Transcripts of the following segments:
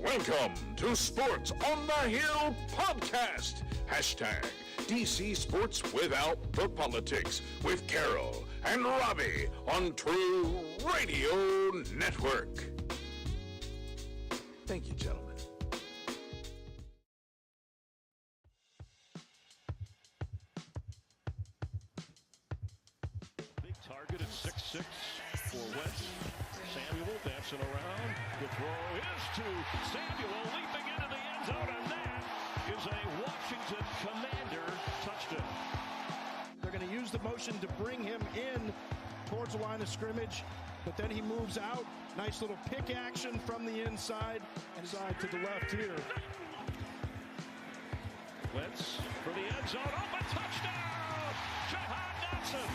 Welcome to Sports on the Hill podcast. Hashtag DC Sports Without the Politics with Carol and Robbie on True Radio Network. Thank you, gentlemen. Big target at 6'6" for Wentz. Samuel dancing around. The throw is to Samuel, leaping into the end zone, and that is a Washington Commander touchdown. They're going to use the motion to bring him in towards the line of scrimmage, but then he moves out. Nice little pick action from the inside and side to the left here. Wentz for the end zone, open touchdown! Jahan Dotson.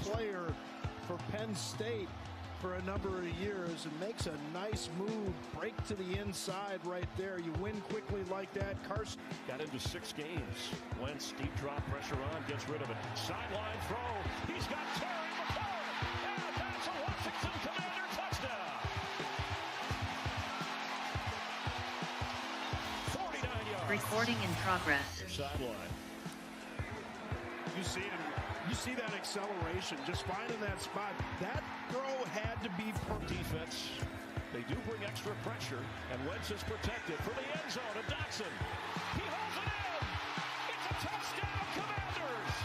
Player for Penn State for a number of years and makes a nice move, break to the inside right there. You win quickly like that. Carson got into 6 games. Wentz, deep drop pressure on, gets rid of it. Sideline throw. He's got Terry before it. And that's a Washington Commander touchdown. 49 yards. Recording in progress. Sideline. You see him. You see that acceleration, just finding that spot. That throw had to be per defense. They do bring extra pressure, and Wentz is protected for the end zone. And Dotson, he holds it in. It's a touchdown, Commanders.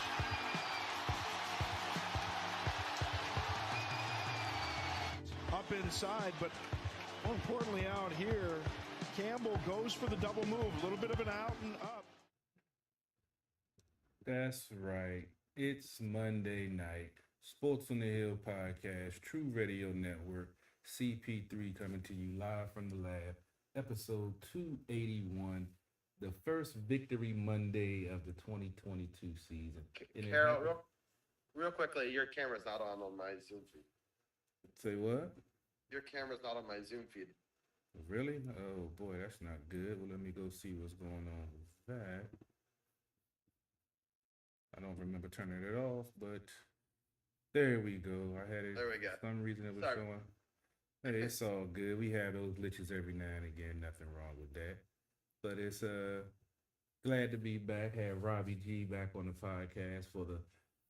up inside, but more importantly out here, Campbell goes for the double move. A little bit of an out and up. That's right. It's Monday night. Sports on the Hill podcast, True Radio Network, CP3 coming to you live from the lab, episode 281, the first victory Monday of the 2022 season. Carol, real quickly, your camera's not on my Zoom feed. Say what? Your camera's not on my Zoom feed. Really? Oh boy, that's not good. Well, let me go see what's going on with that. I don't remember turning it off, but there we go. I had it. There we go. For some reason it was Sorry. showing. Hey, it's all good. We have those glitches every now and again. Nothing wrong with that. But it's glad to be back. Have Robbie G back on the podcast for the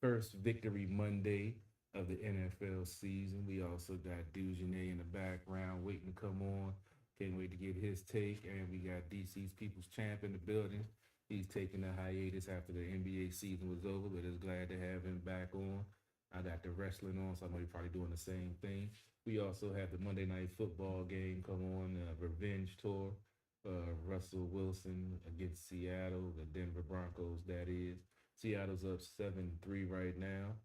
first victory Monday of the NFL season. We also got Dujanet in the background waiting to come on. Can't wait to get his take. And we got DC's People's Champ in the building. He's taking a hiatus after the NBA season was over, but is glad to have him back on. I got the wrestling on, so I know you're probably doing the same thing. We also have the Monday Night Football game come on, Revenge Tour. Russell Wilson against Seattle, the Denver Broncos, that is. Seattle's up 7-3 right now.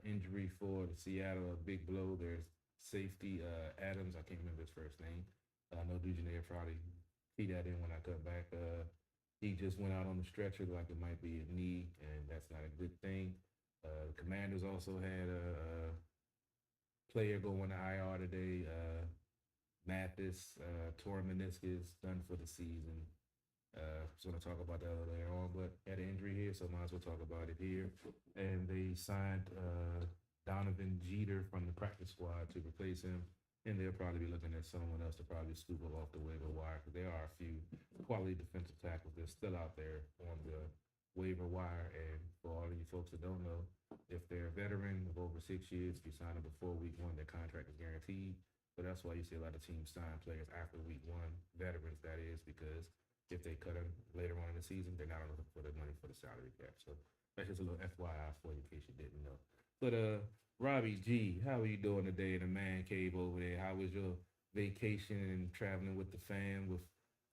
Injury for the Seattle, a big blow. There's safety Adams, I can't remember his first name. I know Dujanet probably feed that in when I come back. He just went out on the stretcher like it might be a knee, and that's not a good thing. The Commanders also had a player going to IR today. Mathis tore meniscus, done for the season. So going to talk about that later on, but had an injury here, so might as well talk about it here. And they signed Donovan Jeter from the practice squad to replace him. And they'll probably be looking at someone else to probably scoop up off the waiver wire, because there are a few quality defensive tackles that are still out there on the waiver wire. And for all of you folks that don't know, if they're a veteran of over 6 years, if you sign them before week 1, their contract is guaranteed. So that's why you see a lot of teams sign players after week 1, veterans that is, because if they cut them later on in the season, they're not looking for the money for the salary cap. So that's just a little FYI for you in case you didn't know. But Robbie G, how are you doing today in the man cave over there? How was your vacation and traveling with the fam with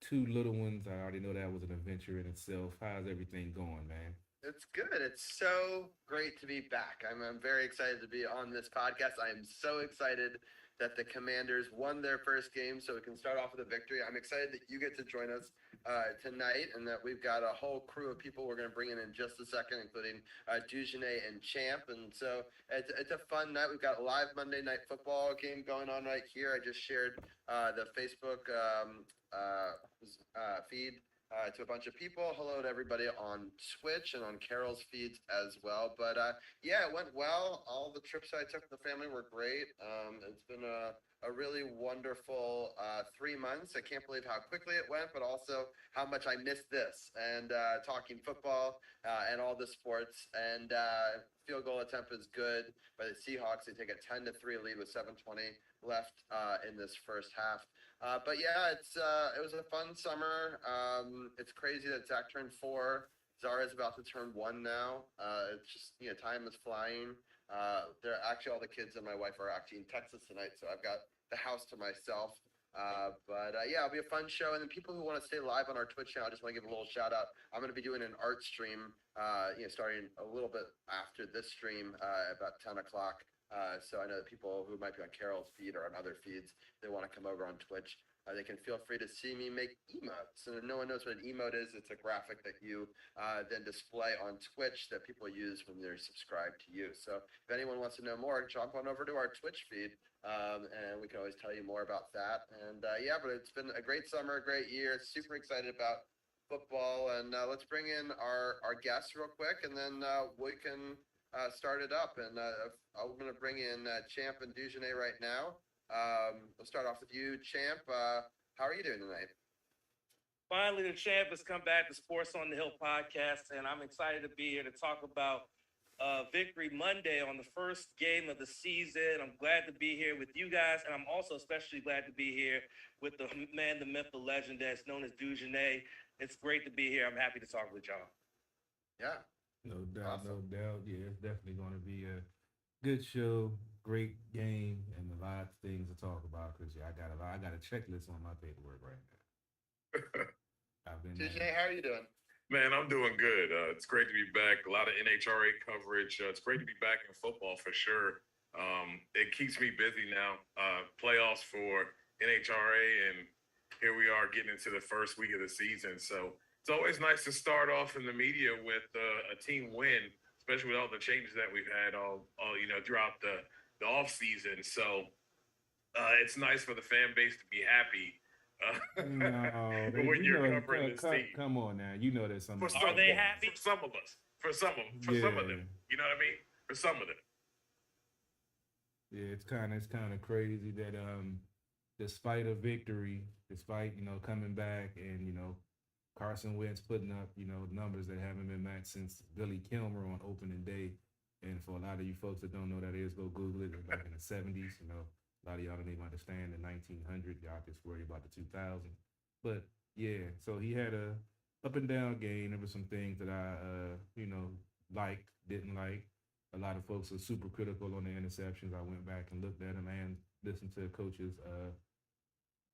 2 little ones? I already know that was an adventure in itself. How's everything going, man? It's good. It's so great to be back. I'm very excited to be on this podcast. I am so excited that the Commanders won their first game, so we can start off with a victory. I'm excited that you get to join us tonight, and that we've got a whole crew of people we're going to bring in just a second, including Dujanet and Champ. And so it's a fun night. We've got a live Monday Night Football game going on right here. I just shared the Facebook feed to a bunch of people. Hello to everybody on Twitch and on Carol's feeds as well. But yeah, it went well. All the trips I took with the family were great. It's been a really wonderful 3 months. I can't believe how quickly it went, but also how much I missed this and talking football and all the sports. And field goal attempt is good by the Seahawks. They take a 10-3 lead with 7:20 left in this first half. But yeah, it was a fun summer. It's crazy that Zach turned 4. Zara's about to turn 1 now. It's just, time is flying. They're actually, all the kids and my wife are actually in Texas tonight, so I've got the house to myself. But yeah, it'll be a fun show. And then people who want to stay live on our Twitch channel, I just want to give a little shout out. I'm going to be doing an art stream, starting a little bit after this stream, about 10 o'clock. So I know that people who might be on Carol's feed or on other feeds, they want to come over on Twitch. They can feel free to see me make emotes. And if no one knows what an emote is, it's a graphic that you then display on Twitch that people use when they're subscribed to you. So if anyone wants to know more, jump on over to our Twitch feed, and we can always tell you more about that. And yeah, but it's been a great summer, a great year. Super excited about football. And let's bring in our guests real quick, and then we can start it up. And I'm going to bring in Champ and Dugenet right now. We'll start off with you, Champ. How are you doing tonight? Finally, the Champ has come back to Sports on the Hill podcast, and I'm excited to be here to talk about Victory Monday on the first game of the season. I'm glad to be here with you guys, and I'm also especially glad to be here with the man, the myth, the legend that's known as Dugenet. It's great to be here. I'm happy to talk with y'all. Yeah. No doubt, Awesome. no doubt. Yeah, it's definitely going to be a good show, great game, and a lot of things to talk about. Because yeah, I got a checklist on my paperwork right now. I've been Dugenet, how are you doing? Man, I'm doing good. It's great to be back. A lot of NHRA coverage. It's great to be back in football for sure. It keeps me busy now. Playoffs for NHRA, and here we are getting into the first week of the season. So it's always nice to start off in the media with a team win, especially with all the changes that we've had all throughout the off season. So it's nice for the fan base to be happy. No, when you're covering this team. Come on now, you know there's some. Are they happy? For some of us. For some of them. You know what I mean? For some of them. Yeah, it's kind of crazy that despite a victory, despite coming back and Carson Wentz putting up numbers that haven't been matched since Billy Kilmer on opening day, and for a lot of you folks that don't know what that is, go Google it. It was back in the 70s. A lot of y'all don't even understand the 1900. Y'all just worry about the 2000. But yeah, so he had a up and down game. There were some things that I liked, didn't like. A lot of folks are super critical on the interceptions. I went back and looked at them and listened to coach's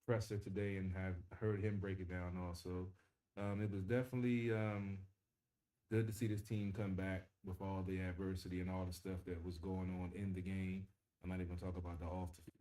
presser today and have heard him break it down also. It was definitely good to see this team come back with all the adversity and all the stuff that was going on in the game. I'm not even going to talk about the off the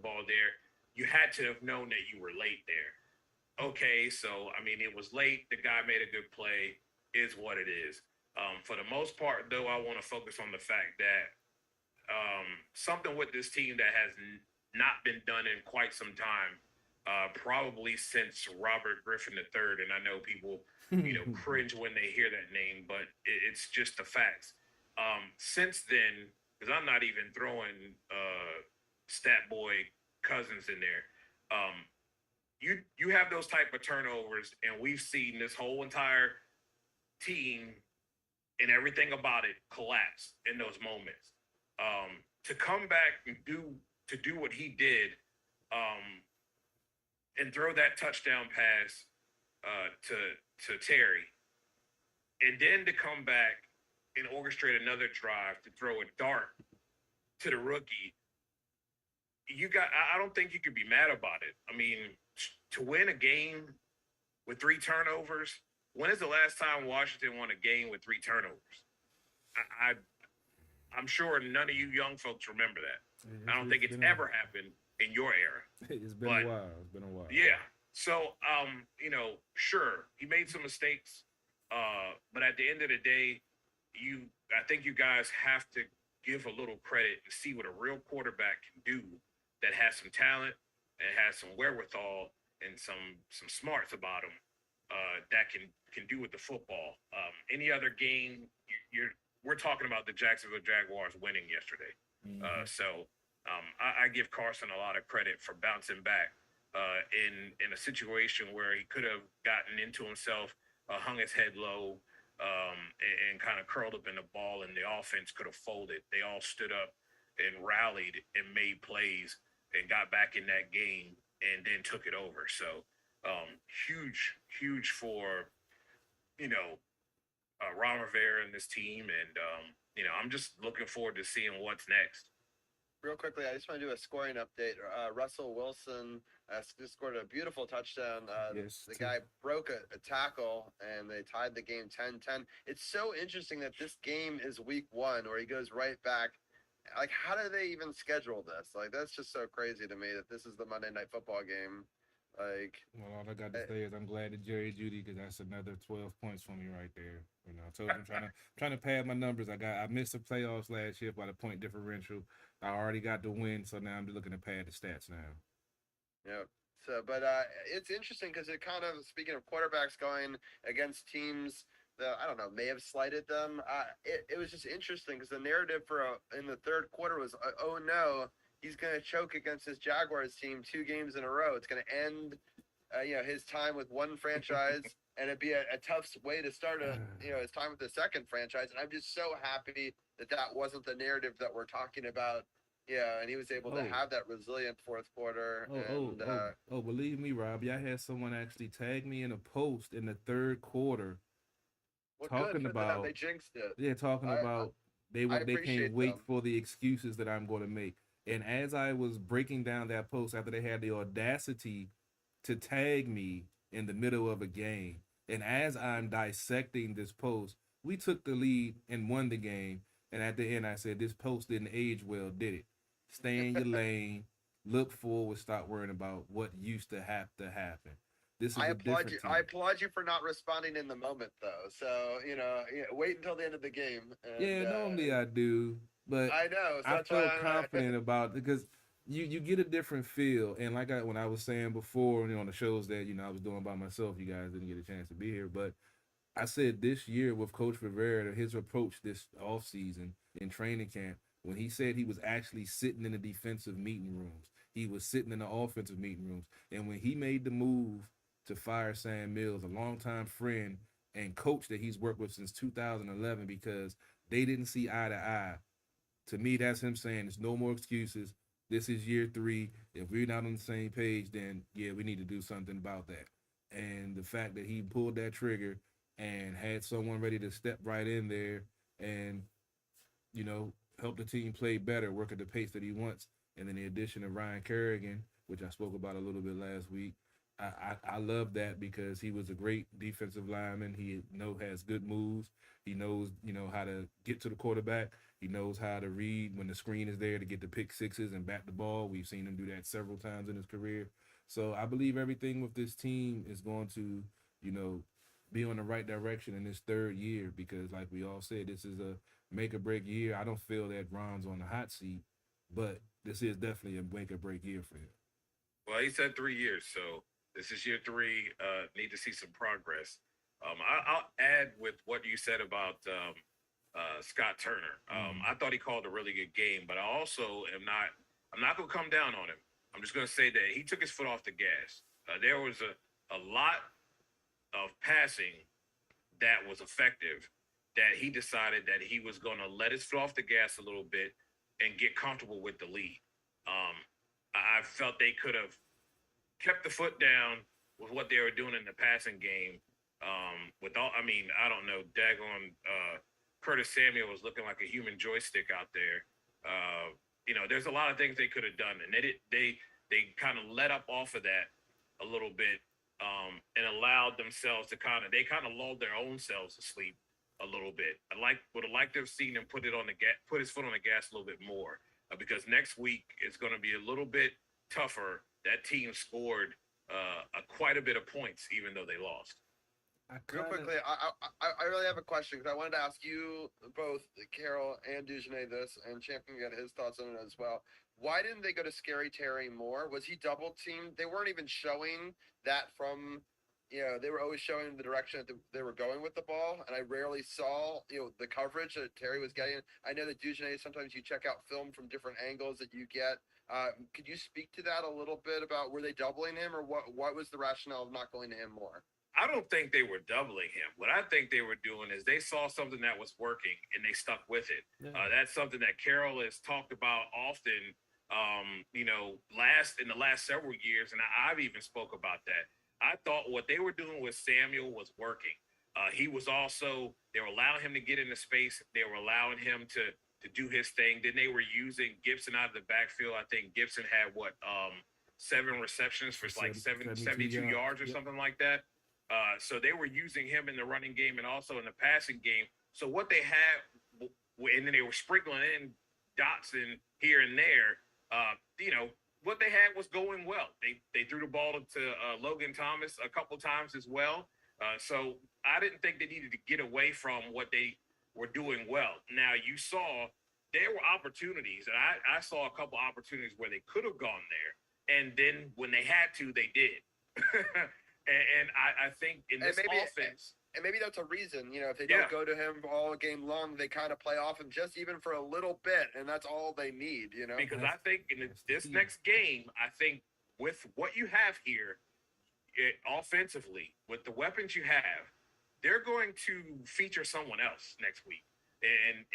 football there, you had to have known that you were late there. Okay, so I mean, it was late. The guy made a good play. Is what it is. For the most part, though, I want to focus on the fact that something with this team that has not been done in quite some time, probably since Robert Griffin III. And I know people, cringe when they hear that name, but it's just the facts. Since then, because I'm not even throwing Stat Boy Cousins in there. You have those type of turnovers, and we've seen this whole entire team and everything about it collapse in those moments. To come back and do what he did, and throw that touchdown pass to Terry, and then to come back and orchestrate another drive to throw a dart to the rookie. I don't think you could be mad about it. I mean, to win a game with 3 turnovers, when is the last time Washington won a game with 3 turnovers? I'm sure none of you young folks remember that. I don't think it's ever happened in your era. It's been a while. It's been a while. Yeah. So, sure, he made some mistakes, but at the end of the day, I think you guys have to give a little credit and see what a real quarterback can do that has some talent and has some wherewithal and some smarts about him that can do with the football. Any other game, we're talking about the Jacksonville Jaguars winning yesterday. Mm-hmm. I give Carson a lot of credit for bouncing back in a situation where he could have gotten into himself, hung his head low, and kind of curled up in the ball, and the offense could have folded. They all stood up and rallied and made plays and got back in that game and then took it over. So huge for, Ron Rivera and this team. And, I'm just looking forward to seeing what's next. Real quickly, I just want to do a scoring update. Russell Wilson just scored a beautiful touchdown. Yes, the guy broke a tackle, and they tied the game 10-10. It's so interesting that this game is week 1, where he goes right back. Like, how do they even schedule this? Like, that's just so crazy to me that this is the Monday Night Football game. Like, well, all I got to say is I'm glad that Jerry Jeudy, because that's another 12 points for me right there. I told you I'm trying to pad my numbers. I missed the playoffs last year by the point differential. I already got the win, so now I'm just looking to pad the stats now. Yeah. So, but it's interesting because it kind of, speaking of quarterbacks going against teams that, I don't know, may have slighted them. It was just interesting because the narrative in the third quarter was, oh no, he's going to choke against this Jaguars team 2 games in a row. It's going to end, his time with one franchise, and it'd be a tough way to start his time with the second franchise. And I'm just so happy that wasn't the narrative that we're talking about. Yeah, and he was able to have that resilient fourth quarter. Believe me, Robbie, I had someone actually tag me in a post in the third quarter talking about they jinxed it. Yeah, talking about they can't wait for the excuses that I'm going to make. And as I was breaking down that post after they had the audacity to tag me in the middle of a game, and as I'm dissecting this post, we took the lead and won the game. And at the end, I said, this post didn't age well, did it? Stay in your lane, look forward, stop worrying about what used to have to happen. This is I applaud you for not responding in the moment, though. So, wait until the end of the game. And, normally I do, but I know. So I felt confident about it because you get a different feel. And like when I was saying before, on the shows that, I was doing by myself, you guys didn't get a chance to be here, but I said this year with Coach Rivera, his approach this offseason in training camp, when he said he was actually sitting in the defensive meeting rooms, he was sitting in the offensive meeting rooms. And when he made the move to fire Sam Mills, a longtime friend and coach that he's worked with since 2011, because they didn't see eye to eye, to me, that's him saying there's no more excuses. This is year 3. If we're not on the same page, then, yeah, we need to do something about that. And the fact that he pulled that trigger and had someone ready to step right in there and, help the team play better, work at the pace that he wants. And then the addition of Ryan Kerrigan, which I spoke about a little bit last week, I love that because he was a great defensive lineman. He has good moves. He knows, how to get to the quarterback. He knows how to read when the screen is there to get the pick sixes and bat the ball. We've seen him do that several times in his career. So I believe everything with this team is going to, be on the right direction in this third year because, like we all said, this is a make or break year. I don't feel that Ron's on the hot seat, but this is definitely a make or break year for him. Well, he said 3 years, so this is year three. Need to see some progress. I'll add with what you said about Scott Turner. I thought he called a really good game, but I also am not. I'm not going to come down on him. I'm just going to say that he took his foot off the gas. There was a lot of passing that was effective that he decided that he was going to let his foot off the gas a little bit and get comfortable with the lead. I felt they could have kept the foot down with what they were doing in the passing game. I don't know, daggone Curtis Samuel was looking like a human joystick out there. There's a lot of things they could have done, and they kind of let up off of that a little bit and allowed themselves to kind of lulled their own selves to sleep a little bit. Would have liked to have seen him put his foot on the gas a little bit more because next week is going to be a little bit tougher. That team scored quite a bit of points, even though they lost. Real quickly, I really have a question because I wanted to ask you both, Carol and Dugenais, this, and Champ can get his thoughts on it as well. Why didn't they go to Scary Terry more? Was he double teamed? They weren't even showing that from, they were always showing the direction that they were going with the ball, and I rarely saw, the coverage that Terry was getting. I know that Dugenais, sometimes you check out film from different angles that you get. Could you speak to that a little bit about were they doubling him or what was the rationale of not going to him more? I don't think they were doubling him. What I think they were doing is they saw something that was working and they stuck with it. Yeah. That's something that Carol has talked about often, in the last several years, and I've even spoke about that. I thought what they were doing with Samuel was working. They were allowing him to get into space. They were allowing him to do his thing. Then they were using Gibson out of the backfield. I think Gibson had 7 receptions for like 72 yards or something like that. So they were using him in the running game and also in the passing game. So what they had, and then they were sprinkling in dots in here and there. What they had was going well. They threw the ball to Logan Thomas a couple times as well. So I didn't think they needed to get away from what they were doing well. Now you saw there were opportunities, and I saw a couple opportunities where they could have gone there, and then when they had to, they did. And I think in this offense, and maybe that's a reason, if they don't go to him all game long, they kind of play off him just even for a little bit, and that's all they need, Because I think in this next game, I think with what you have here, offensively, with the weapons you have, they're going to feature someone else next week. And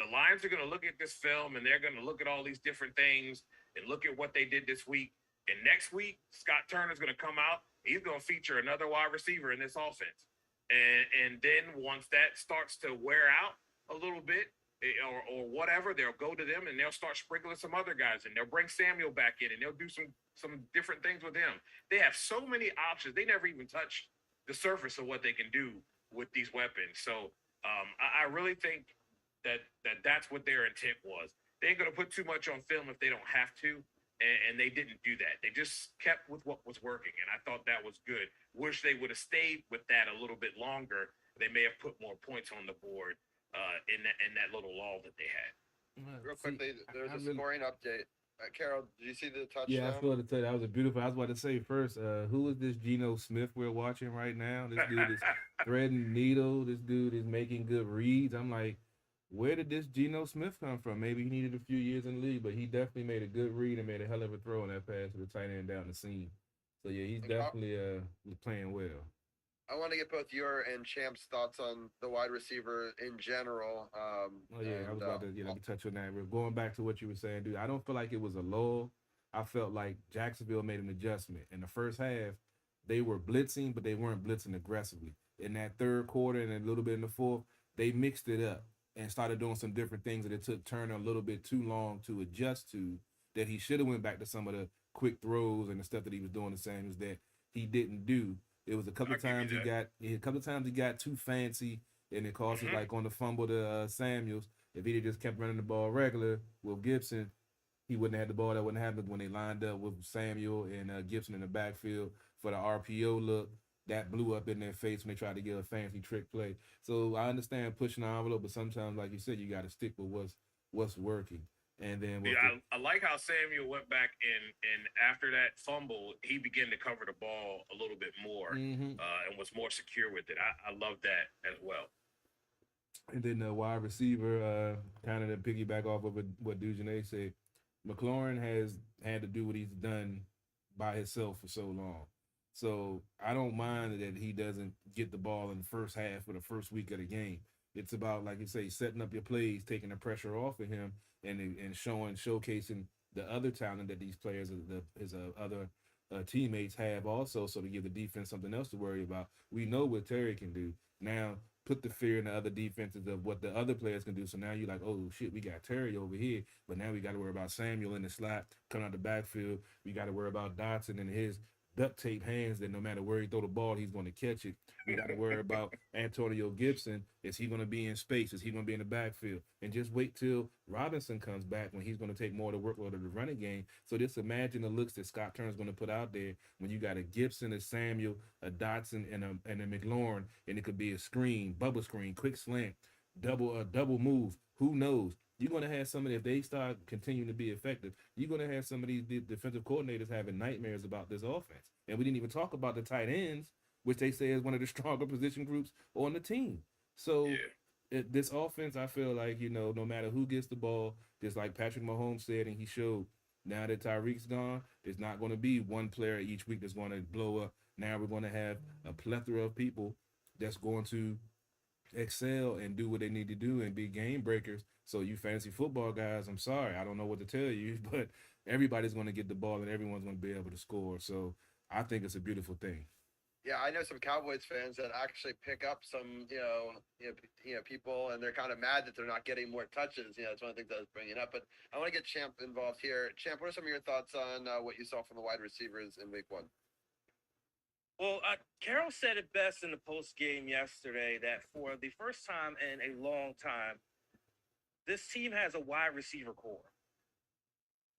the Lions are going to look at this film, and they're going to look at all these different things and look at what they did this week. And next week, Scott Turner's going to come out. He's going to feature another wide receiver in this offense. And then once that starts to wear out a little bit or whatever, they'll go to them and they'll start sprinkling some other guys in. They'll bring Samuel back in and they'll do some different things with him. They have so many options. They never even touch the surface of what they can do with these weapons. So I really think that's what their intent was. They ain't going to put too much on film if they don't have to. And they didn't do that. They just kept with what was working, and I thought that was good. Wish they would have stayed with that a little bit longer. They may have put more points on the board in that little lull that they had. Real quickly, there's a scoring update. Carol, did you see the touchdown? Yeah, I was going to tell you that was a beautiful. I was about to say first, who is this Geno Smith we're watching right now? This dude is threading needle. This dude is making good reads. I'm like, where did this Geno Smith come from? Maybe he needed a few years in the league, but he definitely made a good read and made a hell of a throw on that pass to the tight end down the seam. So, yeah, he's definitely playing well. I want to get both your and Champ's thoughts on the wide receiver in general. I was about to touch on that. We're going back to what you were saying, dude. I don't feel like it was a lull. I felt like Jacksonville made an adjustment. In the first half, they were blitzing, but they weren't blitzing aggressively. In that third quarter and a little bit in the fourth, they mixed it up and started doing some different things that it took Turner a little bit too long to adjust to, that he should have went back to some of the quick throws and the stuff that he was doing the same as that he didn't do. It was a couple of times he got too fancy, and it cost us like on the fumble to Samuels. If he'd just kept running the ball regular with Gibson, he wouldn't have had the ball. That wouldn't happen when they lined up with Samuel and Gibson in the backfield for the RPO look. That blew up in their face when they tried to get a fancy trick play. So I understand pushing the envelope, but sometimes, like you said, you got to stick with what's working. And then with Yeah, I like how Samuel went back and after that fumble, he began to cover the ball a little bit more and was more secure with it. I love that as well. And then the wide receiver, kind of to piggyback off of what Dujanay said, McLaurin has had to do what he's done by himself for so long. So I don't mind that he doesn't get the ball in the first half or the first week of the game. It's about, like you say, setting up your plays, taking the pressure off of him, and showcasing the other talent that these players, his other teammates have also, so to give the defense something else to worry about. We know what Terry can do. Now put the fear in the other defenses of what the other players can do. So now you're like, oh shit, we got Terry over here, but now we got to worry about Samuel in the slot coming out the backfield. We got to worry about Dotson and his duct tape hands that no matter where he throw the ball, he's going to catch it. We got to worry about Antonio Gibson. Is he going to be in space? Is he going to be in the backfield? And just wait till Robinson comes back when he's going to take more of the workload of the running game. So just imagine the looks that Scott Turner's going to put out there when you got a Gibson, a Samuel, a Dotson, and a McLaurin, and it could be a screen, bubble screen, quick slant, double move. Who knows? You're going to have somebody, if they start continuing to be effective, you're going to have some of these defensive coordinators having nightmares about this offense. And we didn't even talk about the tight ends, which they say is one of the stronger position groups on the team. So this offense, I feel like, no matter who gets the ball, just like Patrick Mahomes said, and he showed, now that Tyreek's gone, there's not going to be one player each week that's going to blow up. Now we're going to have a plethora of people that's going to excel and do what they need to do and be game breakers. So you fantasy football guys, I'm sorry, I don't know what to tell you, but everybody's going to get the ball and everyone's going to be able to score. So I think it's a beautiful thing. Yeah, I know some Cowboys fans that actually pick up some, people, and they're kind of mad that they're not getting more touches. It's one of the things I was bringing up. But I want to get Champ involved here. Champ, what are some of your thoughts on what you saw from the wide receivers in Week 1? Well, Carroll said it best in the post game yesterday that for the first time in a long time, this team has a wide receiver core.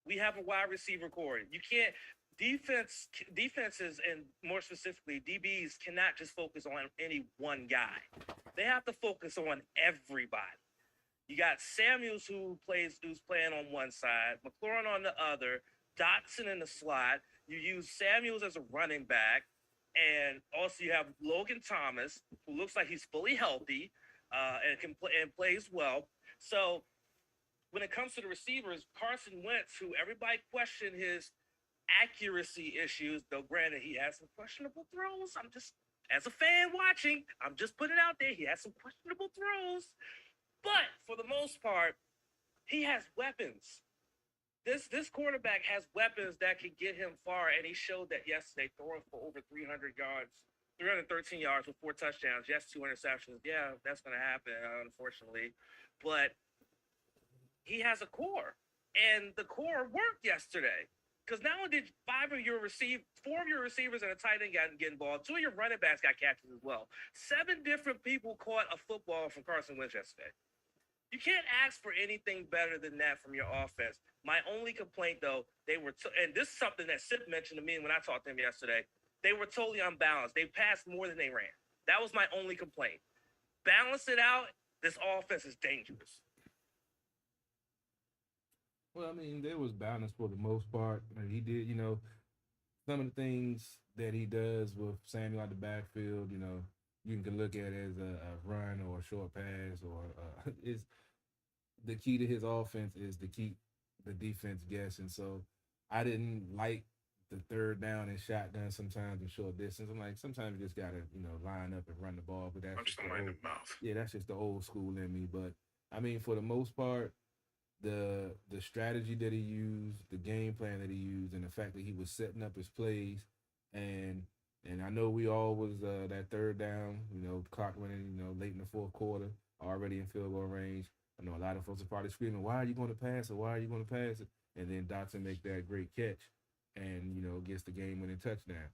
We have a wide receiver core. You can't. Defenses, and more specifically DBs, cannot just focus on any one guy. They have to focus on everybody. You got Samuels who's playing on one side, McLaurin on the other, Dotson in the slot. You use Samuels as a running back, and also you have Logan Thomas, who looks like he's fully healthy and can play and plays well. So when it comes to the receivers, Carson Wentz, who everybody questioned his accuracy issues, though granted he has some questionable throws. I'm just, as a fan watching, I'm just putting it out there. He has some questionable throws, but for the most part, he has weapons. This quarterback has weapons that can get him far, and he showed that yesterday, throwing for over 300 yards, 313 yards with 4 touchdowns. Yes, 2 interceptions. Yeah, that's going to happen, unfortunately, but he has a core, and the core worked yesterday. Because not only did 4 of your receivers and a tight end get involved, 2 of your running backs got catches as well. 7 different people caught a football from Carson Wentz yesterday. You can't ask for anything better than that from your offense. My only complaint, though, and this is something that Sip mentioned to me when I talked to him yesterday, they were totally unbalanced. They passed more than they ran. That was my only complaint. Balance it out. This offense is dangerous. Well, I mean, there was balance for the most part. And he did, some of the things that he does with Samuel out the backfield, you can look at it as a run or a short pass, or is the key to his offense is to keep the defense guessing. So I didn't like the third down and shotgun sometimes in short distance. I'm like, sometimes you just gotta, line up and run the ball. But that's punch somebody in the mouth. Yeah, that's just the old school in me. But I mean, for the most part, the strategy that he used, the game plan that he used, and the fact that he was setting up his plays, and I know we all was that third down, clock running, late in the fourth quarter, already in field goal range. I know a lot of folks are probably screaming, "Why are you going to pass it? Why are you going to pass it?" And then Dotson make that great catch, and gets the game-winning touchdown.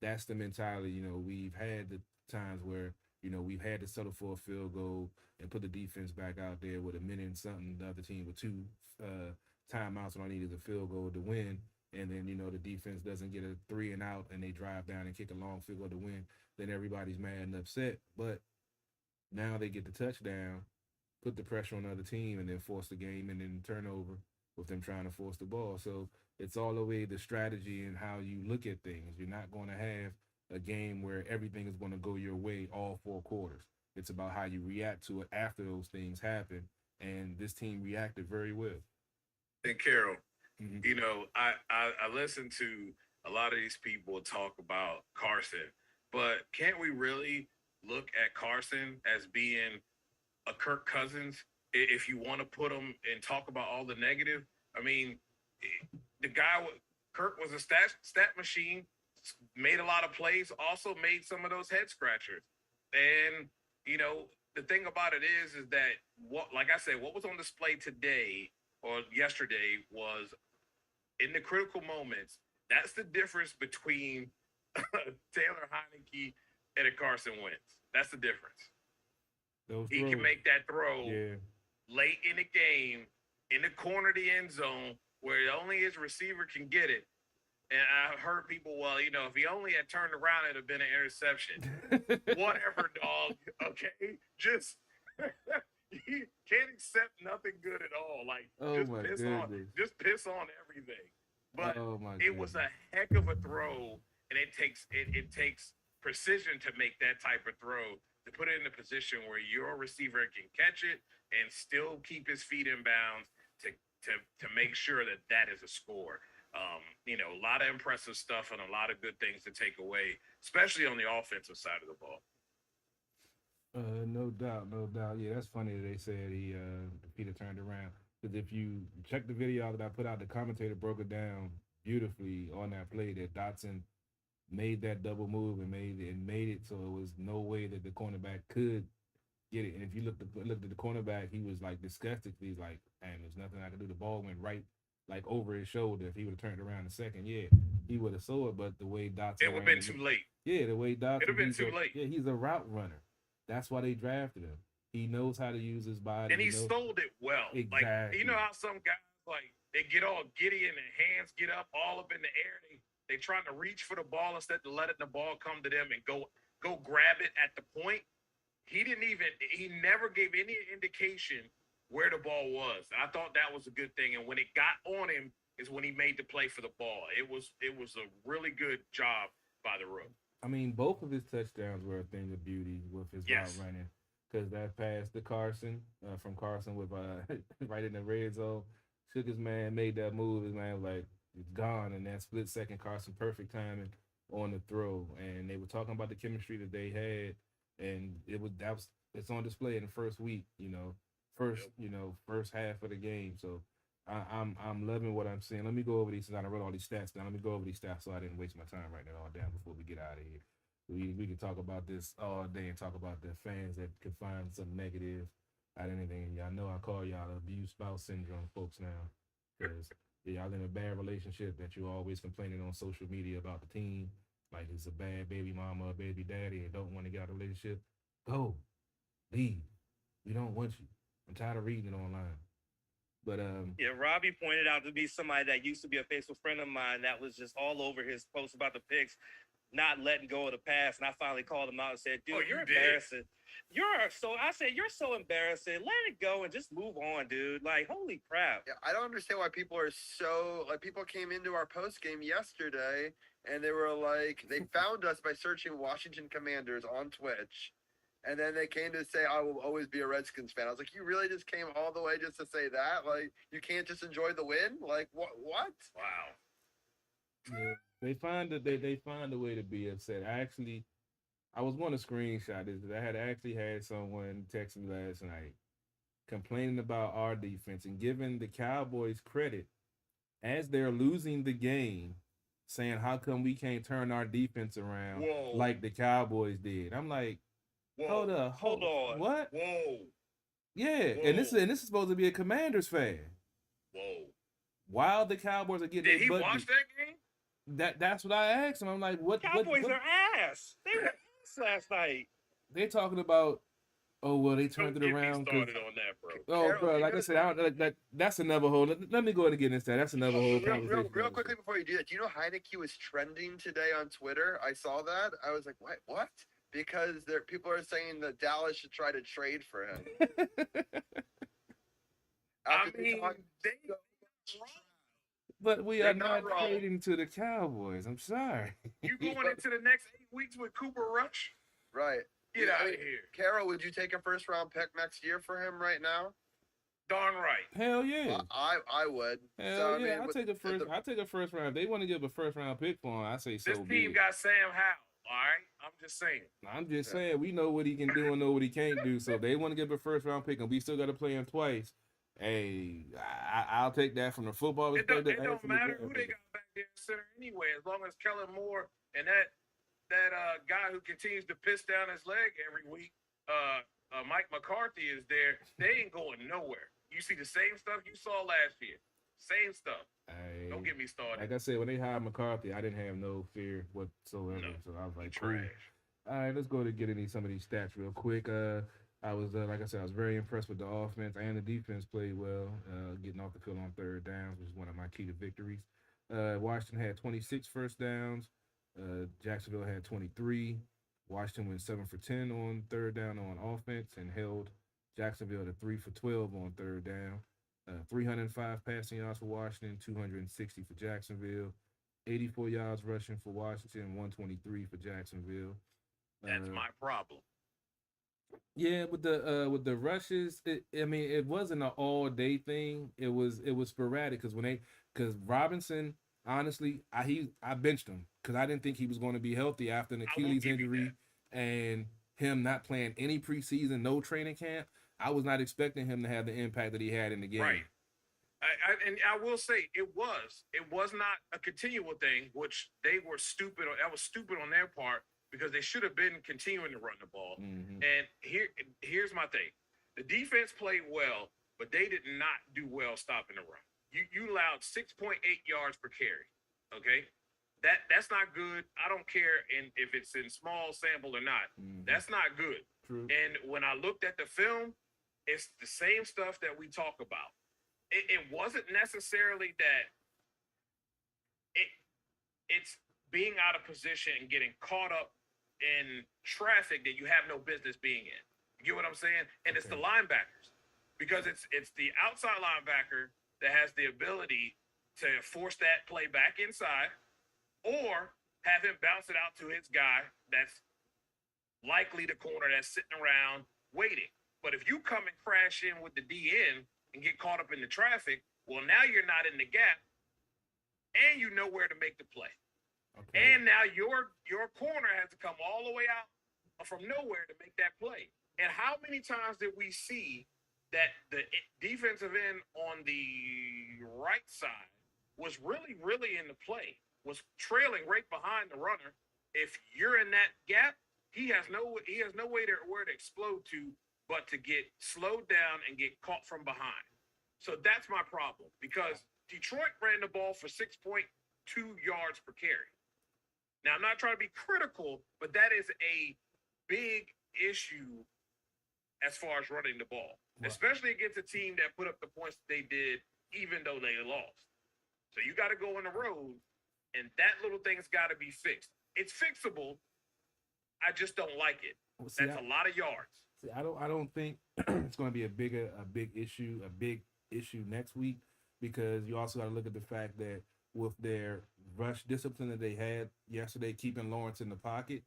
That's the mentality. We've had the times where we've had to settle for a field goal and put the defense back out there with a minute and something. The other team with two timeouts, and all I need is a field goal to win. And then, the defense doesn't get a 3 and out and they drive down and kick a long field goal to win. Then everybody's mad and upset. But now they get the touchdown, put the pressure on the other team, and then force the game and then turnover with them trying to force the ball. So it's all the way the strategy and how you look at things. You're not going to have a game where everything is going to go your way all 4 quarters. It's about how you react to it after those things happen. And this team reacted very well. And Carol, I listen to a lot of these people talk about Carson, but can't we really look at Carson as being a Kirk Cousins if you want to put him and talk about all the negative? I mean, Kirk was a stat machine, made a lot of plays, also made some of those head scratchers. And, the thing about it is that like I said, what was on display today or yesterday was in the critical moments. That's the difference between Taylor Heineke and a Carson Wentz. That's the difference. He can make that throw late in the game, in the corner of the end zone, where only his receiver can get it. And I heard people, if he only had turned around, it'd have been an interception. Whatever, dog. Okay, just he can't accept nothing good at all. Like just piss on everything. But it was a heck of a throw, and it takes precision to make that type of throw, to put it in a position where your receiver can catch it and still keep his feet in bounds to make sure that is a score. A lot of impressive stuff and a lot of good things to take away, especially on the offensive side of the ball. No doubt. Yeah, that's funny that they said Peter turned around. Because if you check the video that I put out, the commentator broke it down beautifully on that play that Dotson made that double move and made it so it was no way that the cornerback could get it. And if you looked at the cornerback, he was like disgusted. He's like, man, there's nothing I can do. The ball went right like over his shoulder. If he would have turned around in a second, he would have saw it. But the way Dotson, it would have been too late. Yeah, the way Dotson, it'd have been too late. Yeah, he's a route runner. That's why they drafted him. He knows how to use his body. And he sold it well. Exactly. Like, you know how some guys, they get all giddy and their hands get up all up in the air. They trying to reach for the ball instead of letting the ball come to them and go grab it at the point. He never gave any indication where the ball was. And I thought that was a good thing. And when it got on him is when he made the play for the ball. It was a really good job by the Rook. I mean, both of his touchdowns were a thing of beauty with his route running. Because that pass to Carson, from Carson with right in the red zone, shook his man, made that move. His man was like, it's gone. And that split second, Carson, perfect timing on the throw. And they were talking about the chemistry that they had. And it's on display in the first week, first half of the game. So I'm loving what I'm seeing. Let me go over these, since I wrote all these stats down. Let me go over these stats so I didn't waste my time writing it all down before we get out of here. We can talk about this all day and talk about the fans that could find some negative out of anything. Y'all know I call y'all abuse spouse syndrome folks now, because y'all in a bad relationship that you're always complaining on social media about the team, like it's a bad baby mama or baby daddy and don't want to get out of a relationship. Go, leave. We don't want you. I'm tired of reading it online. But Robbie pointed out to be somebody that used to be a faithful friend of mine that was just all over his posts about the picks, not letting go of the pass. And I finally called him out and said, dude, you're embarrassing. I said, you're so embarrassing. Let it go and just move on, dude. Like, holy crap. Yeah, I don't understand why people are so, people came into our post game yesterday and they were like, they found us by searching Washington Commanders on Twitch. And then they came to say, I will always be a Redskins fan. I was like, you really just came all the way just to say that? Like, you can't just enjoy the win? Like, what? Wow. Yeah. They find a way to be upset. I was going to screenshot this. I had actually had someone text me last night complaining about our defense and giving the Cowboys credit as they're losing the game, saying, how come we can't turn our defense around like the Cowboys did? I'm like, hold on. What? Whoa. Yeah, whoa. And this is supposed to be a Commanders fan. Whoa. While the Cowboys are getting Did he watch that game? That's what I asked him. I'm like, what? Cowboys are ass. They were ass last night. they talking about, oh well, they Don't turned it get me around because, started on that, bro. oh Carol, bro, do you like I know said, I don't, that's another whole. Let me go ahead and get into that. That's another whole conversation. Real quickly before you do that, do you know Heineke was trending today on Twitter? I saw that. I was like, what? Because people are saying that Dallas should try to trade for him. I mean, But we They're are not not wrong. trading to the Cowboys. I'm sorry. you going into the next 8 weeks with Cooper Rush? Right. Get out of here. Carol, would you take a first round pick next year for him right now? Darn right. Hell yeah. I would. Hell yeah. I'll take a first round. If they want to give a first round pick for him, I say so. This team got Sam Howell. All right. I'm just saying. We know what he can do and know what he can't do. So if they want to give a first round pick and we still got to play him twice, hey, I'll take that from the football It perspective. don't matter who they got back there in center anyway, as long as Kellen Moore and that guy who continues to piss down his leg every week, Mike McCarthy is there. They ain't going nowhere. You see the same stuff you saw last year. Same stuff. Don't get me started. Like I said, when they hired McCarthy, I didn't have no fear whatsoever. No, so I was like, trash. Cool. All right, let's go to get into some of these stats real quick. I was like I said, I was very impressed with the offense and the defense played well, getting off the field on third downs, which is one of my key to victories. Washington had 26 first downs. Jacksonville had 23. Washington went 7 for 10 on third down on offense and held Jacksonville to 3 for 12 on third down. 305 passing yards for Washington, 260 for Jacksonville, 84 yards rushing for Washington, 123 for Jacksonville. That's my problem. Yeah, with the rushes, it wasn't an all day thing. It was sporadic because Robinson, honestly, I benched him because I didn't think he was going to be healthy after an Achilles injury and him not playing any preseason, no training camp. I was not expecting him to have the impact that he had in the game. Right. And I will say it was not a continual thing, which they were stupid. That was stupid on their part because they should have been continuing to run the ball. Mm-hmm. And here's my thing: the defense played well, but they did not do well stopping the run. You allowed 6.8 yards per carry. Okay, that's not good. I don't care if it's in small sample or not. Mm-hmm. That's not good. True. And when I looked at the film, it's the same stuff that we talk about. It wasn't necessarily that it's being out of position and getting caught up in traffic that you have no business being in. You get what I'm saying? And it's the linebackers, because it's the outside linebacker that has the ability to force that play back inside or have him bounce it out to his guy that's likely the corner that's sitting around waiting. But if you come and crash in with the DN and get caught up in the traffic, well, now you're not in the gap, and you know where to make the play. Okay. And now your corner has to come all the way out from nowhere to make that play. And how many times did we see that the defensive end on the right side was really, really in the play, was trailing right behind the runner? If you're in that gap, he has no way where to explode to, but to get slowed down and get caught from behind. So that's my problem, because Detroit ran the ball for 6.2 yards per carry. Now, I'm not trying to be critical, but that is a big issue as far as running the ball, especially against a team that put up the points they did, even though they lost. So you got to go on the road, and that little thing's got to be fixed. It's fixable. I just don't like it. That's a lot of yards. I don't think it's going to be a big issue next week, because you also got to look at the fact that with their rush discipline that they had yesterday, keeping Lawrence in the pocket,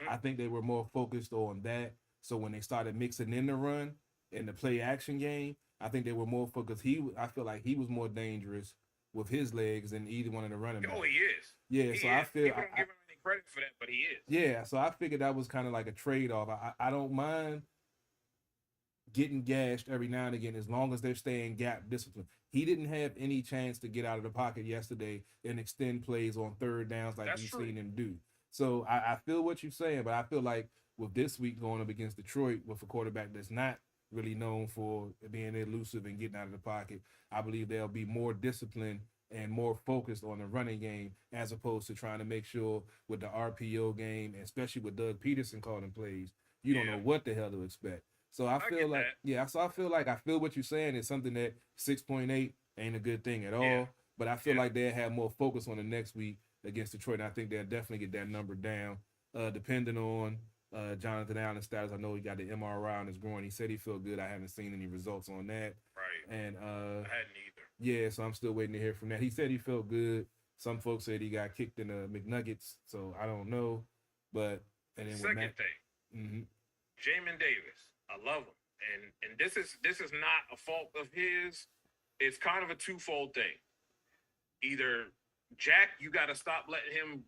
I think they were more focused on that. So when they started mixing in the run and the play action game, I think they were more focused. I feel like he was more dangerous with his legs than either one of the running backs. Oh, he is. Yeah, so I feel people don't give him any credit for that, but he is. Yeah, so I figured that was kind of like a trade-off. I don't mind getting gashed every now and again as long as they're staying gap discipline. He didn't have any chance to get out of the pocket yesterday and extend plays on third downs like you've seen him do. So I feel what you're saying, but I feel like with this week going up against Detroit with a quarterback that's not really known for being elusive and getting out of the pocket, I believe they'll be more disciplined and more focused on the running game as opposed to trying to make sure with the RPO game, especially with Doug Peterson calling plays, you don't know what the hell to expect. So I feel like, I feel what you're saying is something that 6.8 ain't a good thing at all. But I feel like they'll have more focus on the next week against Detroit. And I think they'll definitely get that number down, depending on Jonathan Allen's status. I know he got the MRI on his groin. He said he felt good. I haven't seen any results on that. Right. And I hadn't either. yeah, so I'm still waiting to hear from that. He said he felt good. Some folks said he got kicked in the McNuggets, so I don't know. But and then Second thing, Jamin Davis, I love him, and this is not a fault of his. It's kind of a twofold thing. Either Jack, you got to stop letting him,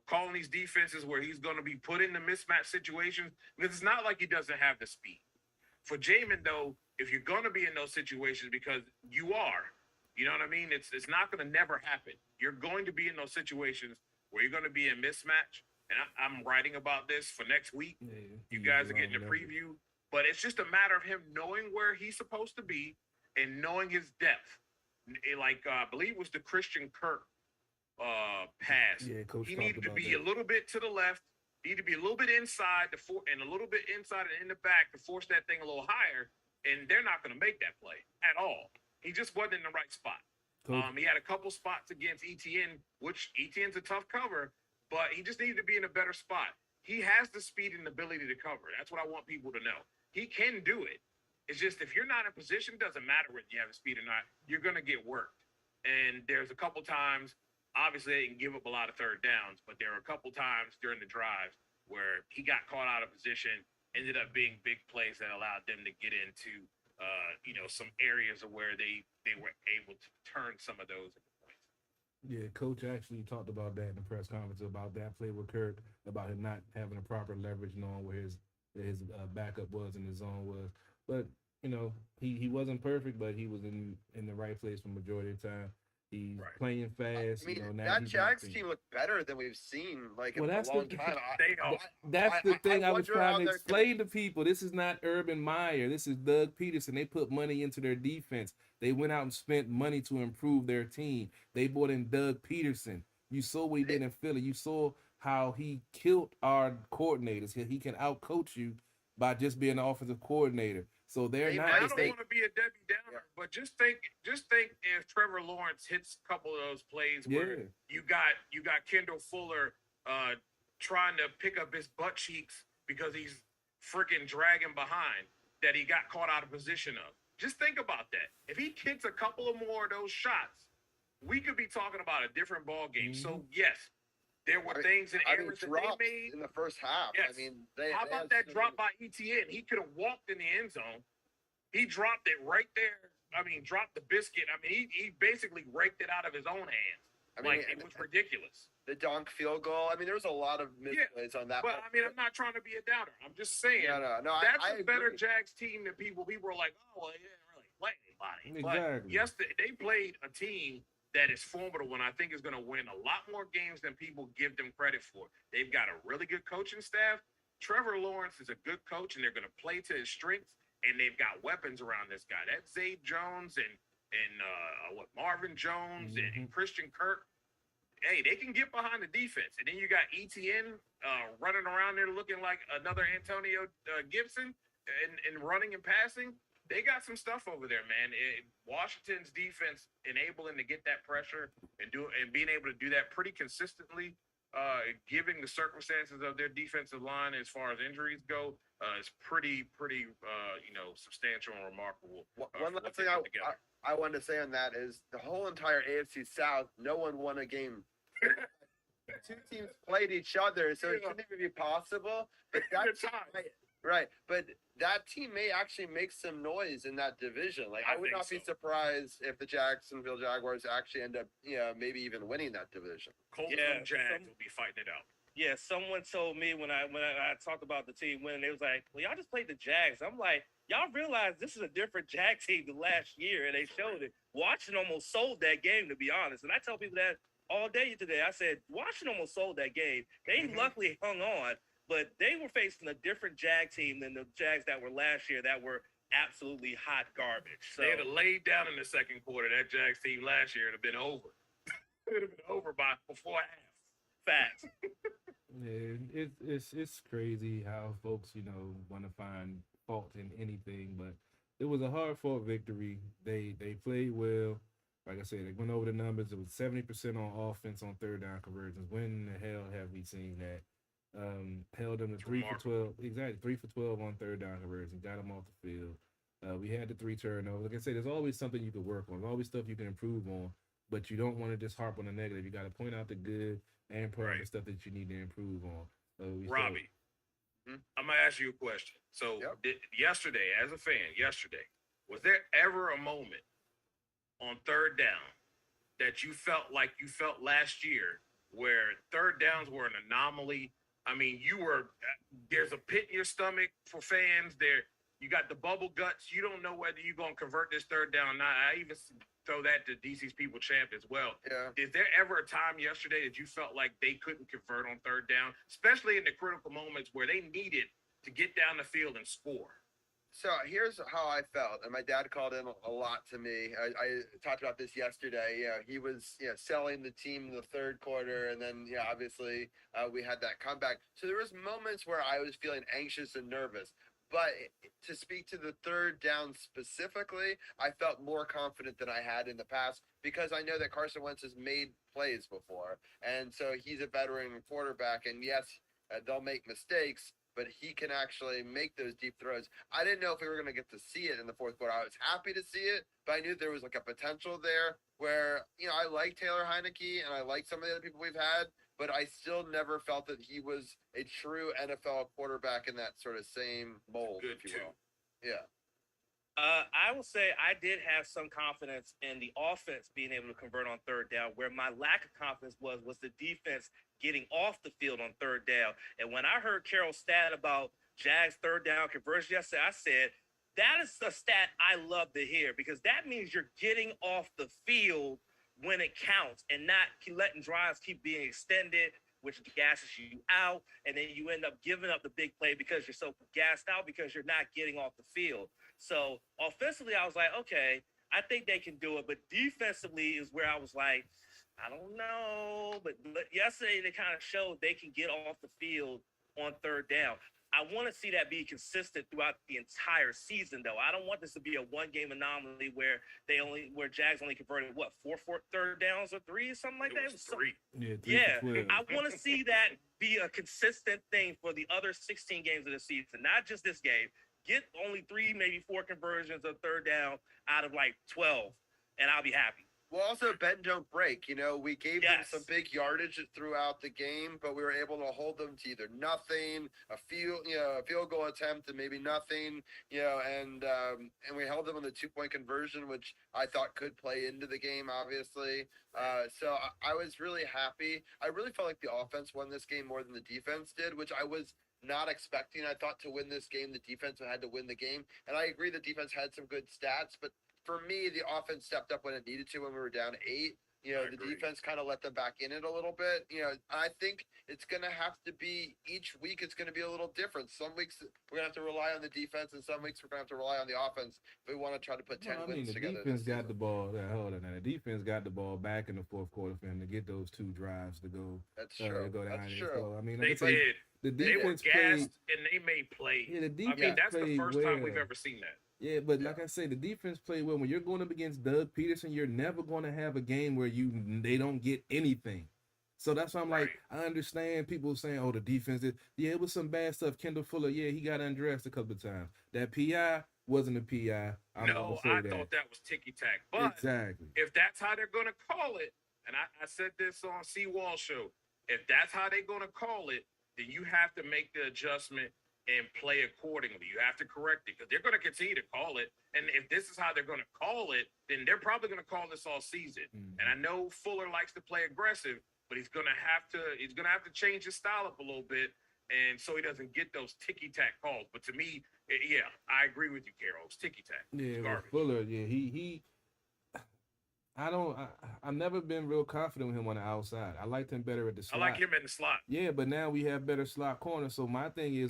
calling these defenses where he's going to be put in the mismatch situations, because it's not like he doesn't have the speed. For Jamin, though, if you're going to be in those situations, because you are, you know what I mean? It's not going to never happen. You're going to be in those situations where you're going to be in mismatch. And I'm writing about this for next week. Yeah, you guys are getting a preview. But it's just a matter of him knowing where he's supposed to be and knowing his depth. I believe it was the Christian Kirk pass. Yeah, Coach he needed to be a little bit to the left. He needed to be a little bit inside and a little bit inside and in the back to force that thing a little higher. And they're not going to make that play at all. He just wasn't in the right spot. He had a couple spots against ETN, which ETN's a tough cover, but he just needed to be in a better spot. He has the speed and ability to cover. That's what I want people to know. He can do it. It's just if you're not in position, it doesn't matter whether you have the speed or not, you're going to get worked. And there's a couple times, obviously they didn't give up a lot of third downs, but there were a couple times during the drives where he got caught out of position, ended up being big plays that allowed them to get into some areas of where they were able to turn some of those into points. Yeah, Coach actually talked about that in the press conference, about that play with Kirk, about him not having a proper leverage, knowing where his backup was and his zone was. But he wasn't perfect, but he was in the right place for the majority of the time. He's playing fast. I mean, that Jags team looked better than we've seen in a long time. That's the thing I was trying to explain to people. This is not Urban Meyer. This is Doug Peterson. They put money into their defense. They went out and spent money to improve their team. They brought in Doug Peterson. You saw what he did in Philly. You saw how he killed our coordinators. He can outcoach you by just being an offensive coordinator. So they're not. I don't want to be a Debbie Downer, but just think if Trevor Lawrence hits a couple of those plays where you got Kendall Fuller trying to pick up his butt cheeks because he's freaking dragging behind, that he got caught out of position of. Just think about that. If he hits a couple of more of those shots, we could be talking about a different ball game. So yes, there were things and errors that they made in the first half. Yes. How about that drop by ETN? He could have walked in the end zone. He dropped it right there. Dropped the biscuit. He basically raked it out of his own hands. It was ridiculous. The dunk field goal. There was a lot of misplays on that. But I'm not trying to be a downer. I'm just saying. No. That's a better Jags team than people. People are like, oh, well, they didn't really play anybody. Exactly. But yes, they played a team that is formidable and I think is going to win a lot more games than people give them credit for. They've got a really good coaching staff. Trevor Lawrence is a good coach, and they're going to play to his strengths, and they've got weapons around this guy. That's Zay Jones and Marvin Jones and Christian Kirk. Hey, they can get behind the defense. And then you got ETN running around there looking like another Antonio Gibson and running and passing. They got some stuff over there, man. Washington's defense enabling to get that pressure and being able to do that pretty consistently, given the circumstances of their defensive line as far as injuries go, is pretty substantial and remarkable. One last thing I wanted to say on that is the whole entire AFC South, no one won a game. Two teams played each other, so it couldn't even be possible. But right, but that team may actually make some noise in that division. I would not be surprised if the Jacksonville Jaguars actually end up, maybe even winning that division. Colts and Jags will be fighting it out. Yeah, someone told me when I talked about the team winning, they was like, well, y'all just played the Jags. I'm like, y'all realize this is a different Jag team than last year, and they showed it. Washington almost sold that game, to be honest. And I tell people that all day today. I said, Washington almost sold that game. They luckily hung on, but they were facing a different Jag team than the Jags that were last year that were absolutely hot garbage. So they had laid down in the second quarter. That Jags team last year would have been over. It would have been over before half. Facts. And it's crazy how folks, want to find fault in anything, but it was a hard fought victory. They played well. Like I said, they went over the numbers. It was 70% on offense on third down conversions. When in the hell have we seen that? Held them to It's three for remarkable. 12. Exactly, 3 for 12 on third down conversions. Got them off the field. We had the 3 turnovers. Like I said, there's always something you could work on. There's always stuff you can improve on. But you don't want to just harp on the negative. You got to point out the good and point out Right. the stuff that you need to improve on. We saw, Robbie, I'm gonna ask you a question. So Yep. yesterday, as a fan, was there ever a moment on third down that you felt like you felt last year where third downs were an anomaly? I mean, there's a pit in your stomach for fans there. You got the bubble guts. You don't know whether you're going to convert this third down or not. I even throw that to DC's people champ as well. Yeah. Is there ever a time yesterday that you felt like they couldn't convert on third down, especially in the critical moments where they needed to get down the field and score? So here's how I felt, and my dad called in a lot to me. I talked about this yesterday. He was selling the team in the third quarter, and then obviously we had that comeback. So there was moments where I was feeling anxious and nervous. But to speak to the third down specifically, I felt more confident than I had in the past because I know that Carson Wentz has made plays before, and so he's a veteran quarterback. And yes, they'll make mistakes, but he can actually make those deep throws. I didn't know if we were going to get to see it in the fourth quarter. I was happy to see it, but I knew there was like a potential there where, I like Taylor Heineke and I like some of the other people we've had, but I still never felt that he was a true NFL quarterback in that sort of same mold, Good if you too. will. Yeah. I will say I did have some confidence in the offense being able to convert on third down. Where my lack of confidence was the defense getting off the field on third down. And when I heard Carroll's stat about Jags third down conversion yesterday, I said, that is a stat I love to hear because that means you're getting off the field when it counts and not letting drives keep being extended, which gasses you out. And then you end up giving up the big play because you're so gassed out because you're not getting off the field. So offensively, I was like, okay, I think they can do it. But defensively is where I was like, I don't know. But yesterday, they kind of showed they can get off the field on third down. I want to see that be consistent throughout the entire season, though. I don't want this to be a one-game anomaly where Jags only converted four third downs or three or something like that. It was three. yeah, 3 for 12. I want to see that be a consistent thing for the other 16 games of the season, not just this game. Get only 3, maybe 4 conversions of third down out of like 12, and I'll be happy. Well, also bend don't break. We gave them Yes. some big yardage throughout the game, but we were able to hold them to either nothing, a field goal attempt, and maybe nothing. And we held them on the 2-point conversion, which I thought could play into the game, obviously. So I was really happy. I really felt like the offense won this game more than the defense did, which I was not expecting. I thought to win this game, the defense had to win the game, and I agree the defense had some good stats, but for me, the offense stepped up when it needed to when we were down 8. The defense kind of let them back in it a little bit. I think it's going to have to be each week. It's going to be a little different. Some weeks we're going to have to rely on the defense, and some weeks we're going to have to rely on the offense if we want to try to put 10 wins together. The defense got the ball. Hold on, now. The defense got the ball back in the fourth quarter for him to get those 2 drives to go. That's true. Go down. That's true. So, I mean, They like I say, did. the They were defense gassed played. and they made plays. Yeah, the I defense mean, that's the played first well. time we've ever seen that. Yeah, but like I say, the defense played well. When you're going up against Doug Peterson, you're never going to have a game where they don't get anything. So that's why I'm like, I understand people saying, "Oh, the defense is." Yeah, it was some bad stuff. Kendall Fuller, he got undressed a couple of times. That PI wasn't a PI. I thought that was ticky tack. But exactly, if that's how they're going to call it, and I said this on C Wall show, if that's how they're going to call it, then you have to make the adjustment and play accordingly. You have to correct it because they're going to continue to call it. And if this is how they're going to call it, then they're probably going to call this all season. Mm-hmm. And I know Fuller likes to play aggressive, but he's going to have to change his style up a little bit, and so he doesn't get those ticky tack calls. But to me, I agree with you, Carol. It's ticky tack. Yeah, Fuller. Yeah, he. I've never been real confident with him on the outside. I liked him better at the slot. I like him in the slot. Yeah, but now we have better slot corners. So my thing is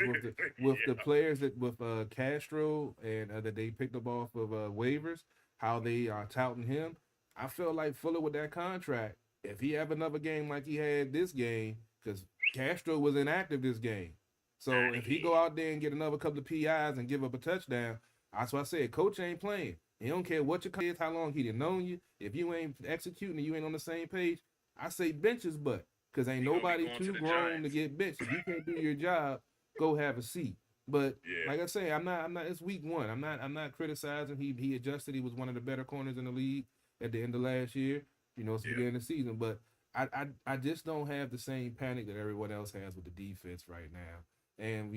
with the players with Castro and that they picked up off of waivers, how they are touting him. I feel like Fuller with that contract, if he have another game like he had this game, because Castro was inactive this game. So if he go out there and get another couple of PIs and give up a touchdown, that's what I said. Coach ain't playing. He don't care what your coach is, how long he done known you. If you ain't executing and you ain't on the same page, I say bench his butt. Because ain't nobody too grown to get benched. If you can't do your job, go have a seat. But like I say, I'm not. It's week one. I'm not criticizing. He adjusted. He was one of the better corners in the league at the end of last year. It's the beginning of the season. But I just don't have the same panic that everyone else has with the defense right now. And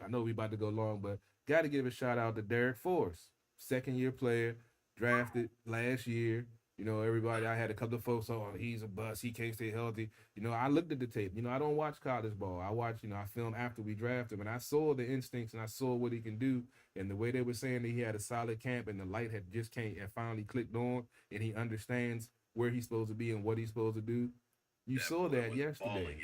I know we about to go long, but got to give a shout out to Derek Force, second-year player, drafted last year. Everybody, I had a couple of folks, he's a bust, he can't stay healthy. I looked at the tape. I don't watch college ball. I watch, I film after we draft him, and I saw the instincts and I saw what he can do. And the way they were saying that he had a solid camp and the light had finally clicked on, and he understands where he's supposed to be and what he's supposed to do. You saw that yesterday.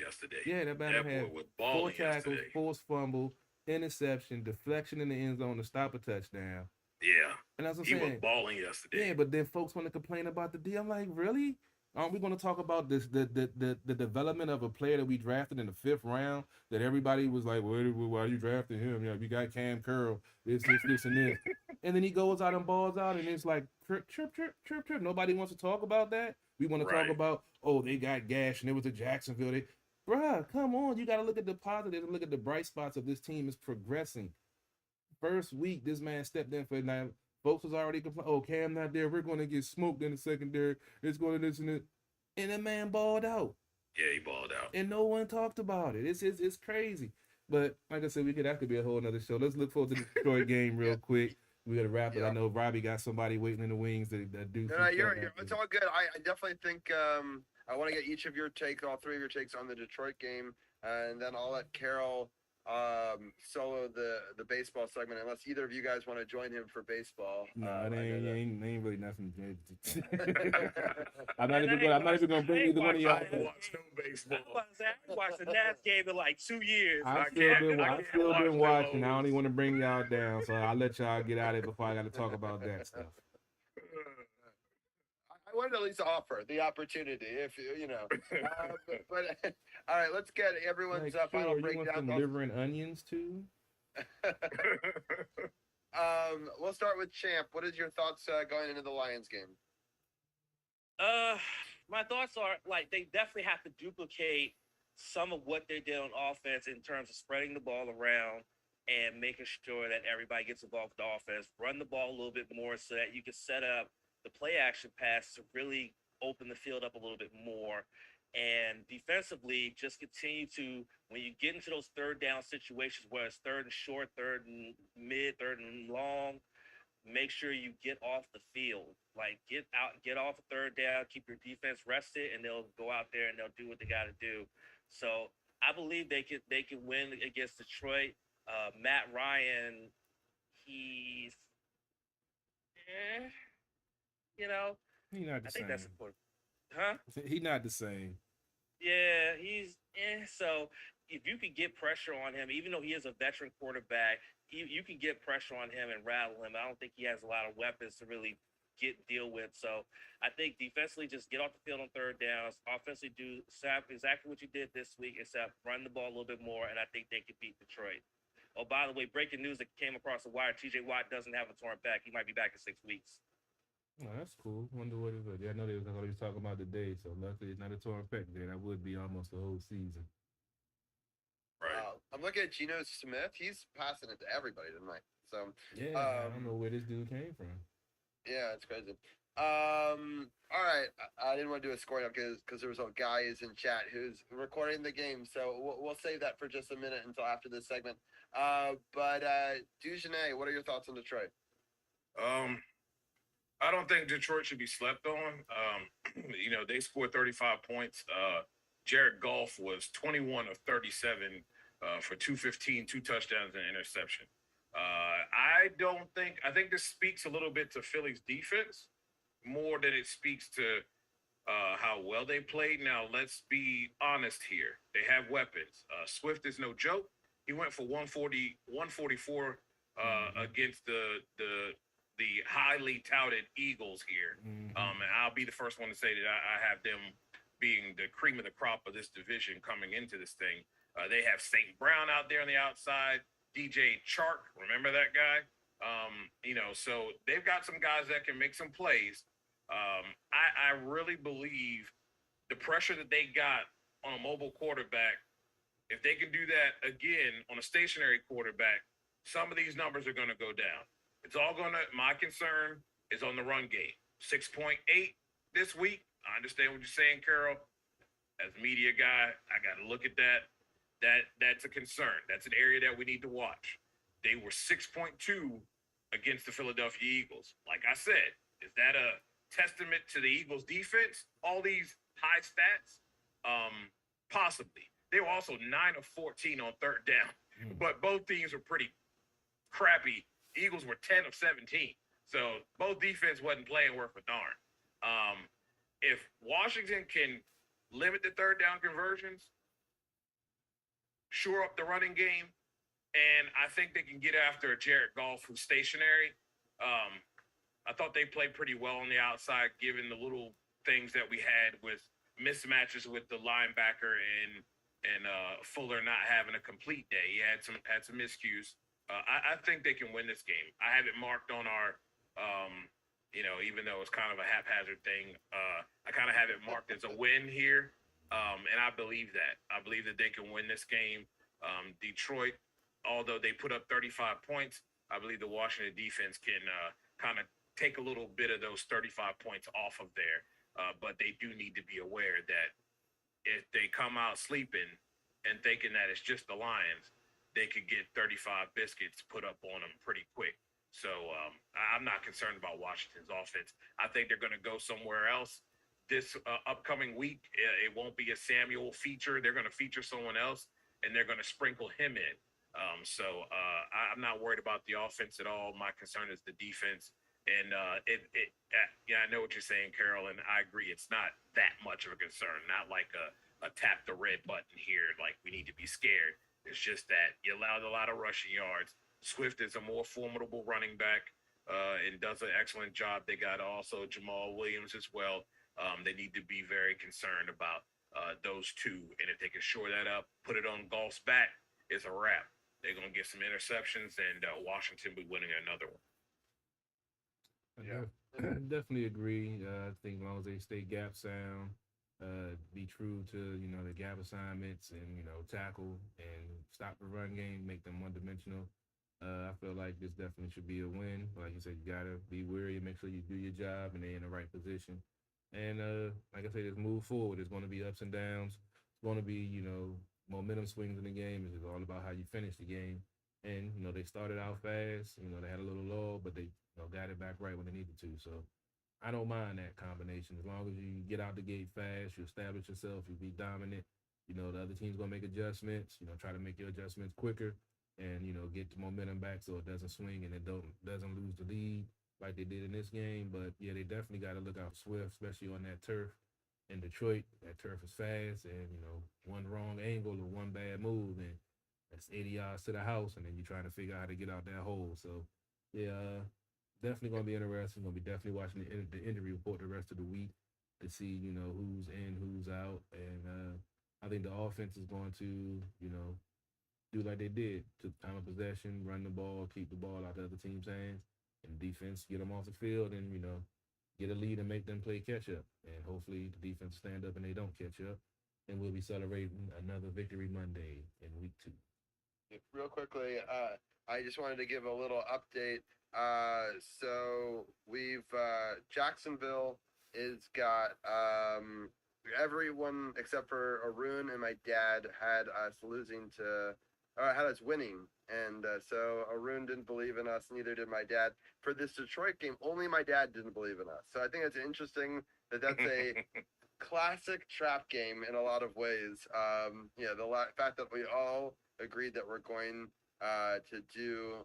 Yeah, that man had 4 tackles, forced fumble, interception, deflection in the end zone to stop a touchdown. Yeah. And that's what I'm saying. He was balling yesterday. Yeah, but then folks want to complain about the D. I'm like, really? Aren't we going to talk about this the development of a player that we drafted in the 5th round that everybody was like, why are you drafting him? You got Cam Curl, this, and this. And then he goes out and balls out, and it's like, chirp, chirp, chirp, chirp, chirp. Nobody wants to talk about that. We want to talk about, they got gashed, and it was a Jacksonville. Bruh, come on. You got to look at the positives and look at the bright spots of this team is progressing. First week, this man stepped in for 9. Folks was already complaining, Cam not there. We're going to get smoked in the secondary. It's going to this and this. And the man balled out. Yeah, he balled out. And no one talked about it. It's crazy. But like I said, that could be a whole nother show. Let's look forward to the Detroit game real quick. We got to wrap it. I know Robbie got somebody waiting in the wings that do. No, it's all good. I definitely think I want to get each of your takes, all 3 of your takes on the Detroit game, and then I'll let Carol solo the baseball segment unless either of you guys want to join him for baseball. No, it ain't really nothing. I'm not even gonna bring either one of y'all. Watch no baseball. I watched the Nats game in like 2 years. I've still been watching. I don't even want to bring y'all down, so I'll let y'all get out of it before I got to talk about that stuff. I wanted to at least offer the opportunity, if you know. But all right, let's get everyone's final breakdown. Liver and onions too. We'll start with Champ. What is your thoughts going into the Lions game? My thoughts are they definitely have to duplicate some of what they did on offense in terms of spreading the ball around and making sure that everybody gets involved with the offense. Run the ball a little bit more so that you can set up the play action pass to really open the field up a little bit more. And defensively, just continue to, when you get into those third down situations where it's third and short, third and mid, third and long, make sure you get off the field. Get off a third down, keep your defense rested, and they'll go out there and they'll do what they got to do. So I believe they can win against Detroit. Matt Ryan, he's He's not the same. I think that's important. Huh? He's not the same. Yeah, he's so if you could get pressure on him, even though he is a veteran quarterback, you can get pressure on him and rattle him. I don't think he has a lot of weapons to really deal with. So I think defensively, just get off the field on third downs. Offensively, do exactly what you did this week, except run the ball a little bit more, and I think they could beat Detroit. Oh, by the way, breaking news that came across the wire: TJ Watt doesn't have a torn back. He might be back in 6 weeks. Oh, that's cool. Wonder what it was. Yeah, I know that's what he was talking about today. So luckily, it's not a torn pec. Then that would be almost the whole season. Right. I'm looking at Geno Smith. He's passing it to everybody tonight. So yeah, I don't know where this dude came from. Yeah, it's crazy. All right, I didn't want to do a scoring up because there was a guy who's in chat who's recording the game. So we'll save that for just a minute until after this segment. But Dugenais, what are your thoughts on Detroit? I don't think Detroit should be slept on. They scored 35 points. Jared Goff was 21 of 37 for 215, 2 touchdowns and an interception. I think this speaks a little bit to Philly's defense more than it speaks to how well they played. Now, let's be honest here. They have weapons. Swift is no joke. He went for 144 against the highly touted Eagles here. And I'll be the first one to say that I have them being the cream of the crop of this division coming into this thing. They have St. Brown out there on the outside, DJ Chark, remember that guy? So they've got some guys that can make some plays. I really believe the pressure that they got on a mobile quarterback, if they can do that again on a stationary quarterback, some of these numbers are going to go down. My concern is on the run game. 6.8 this week. I understand what you're saying, Carol. As a media guy, I got to look at that. That's a concern. That's an area that we need to watch. They were 6.2 against the Philadelphia Eagles. Like I said, is that a testament to the Eagles defense? All these high stats? Possibly. They were also 9 of 14 on third down, but both teams were pretty crappy. Eagles were 10 of 17. So both defense wasn't playing worth a darn. If Washington can limit the third down conversions, shore up the running game, and I think they can get after Jared Goff, who's stationary. I thought they played pretty well on the outside, given the little things that we had with mismatches with the linebacker and Fuller not having a complete day. He had some miscues. I think they can win this game. I have it marked on our, even though it's kind of a haphazard thing, I kind of have it marked as a win here. And I believe that. I believe that they can win this game. Detroit, although they put up 35 points, I believe the Washington defense can kind of take a little bit of those 35 points off of there. But they do need to be aware that if they come out sleeping and thinking that it's just the Lions, they could get 35 biscuits put up on them pretty quick. So I'm not concerned about Washington's offense. I think they're going to go somewhere else. This upcoming week, it won't be a Samuel feature. They're going to feature someone else, and they're going to sprinkle him in. I'm not worried about the offense at all. My concern is the defense. And I know what you're saying, Carol, and I agree. It's not that much of a concern. Not like a tap the red button here, like we need to be scared. It's just that you allowed a lot of rushing yards. Swift is a more formidable running back and does an excellent job. They got also Jamal Williams as well. They need to be very concerned about those two. And if they can shore that up, put it on Goff's back, it's a wrap. They're going to get some interceptions, and Washington will be winning another one. Yeah, definitely agree. I think as long as they stay gap sound, be true to the gap assignments, and tackle and stop the run game, make them one dimensional. I feel like this definitely should be a win. Like you said, you gotta be wary and make sure you do your job and they're in the right position. And like I said, just move forward. There's going to be ups and downs. It's going to be momentum swings in the game. It's all about how you finish the game. And they started out fast. They had a little lull, but they got it back right when they needed to. So I don't mind that combination. As long as you get out the gate fast, you establish yourself, you be dominant. The other team's gonna make adjustments. Try to make your adjustments quicker, and get the momentum back so it doesn't swing and it doesn't lose the lead like they did in this game. But yeah, they definitely got to look out for Swift, especially on that turf in Detroit. That turf is fast, and one wrong angle or one bad move, and that's 80 yards to the house, and then you're trying to figure out how to get out that hole. So yeah. Definitely going to be interesting. Going to be definitely watching the injury report the rest of the week to see, who's in, who's out. And I think the offense is going to, do like they did. Took time of possession, run the ball, keep the ball out the other team's hands. And defense, get them off the field and, get a lead and make them play catch up. And hopefully the defense stand up and they don't catch up. And we'll be celebrating another Victory Monday in week 2. Real quickly, I just wanted to give a little update. So we've Jacksonville is got everyone except for Arun and my dad had us had us winning, and so Arun didn't believe in us, neither did my dad. For this Detroit game, only my dad didn't believe in us. So I think it's interesting that's a classic trap game in a lot of ways. The fact that we all agreed that we're going to do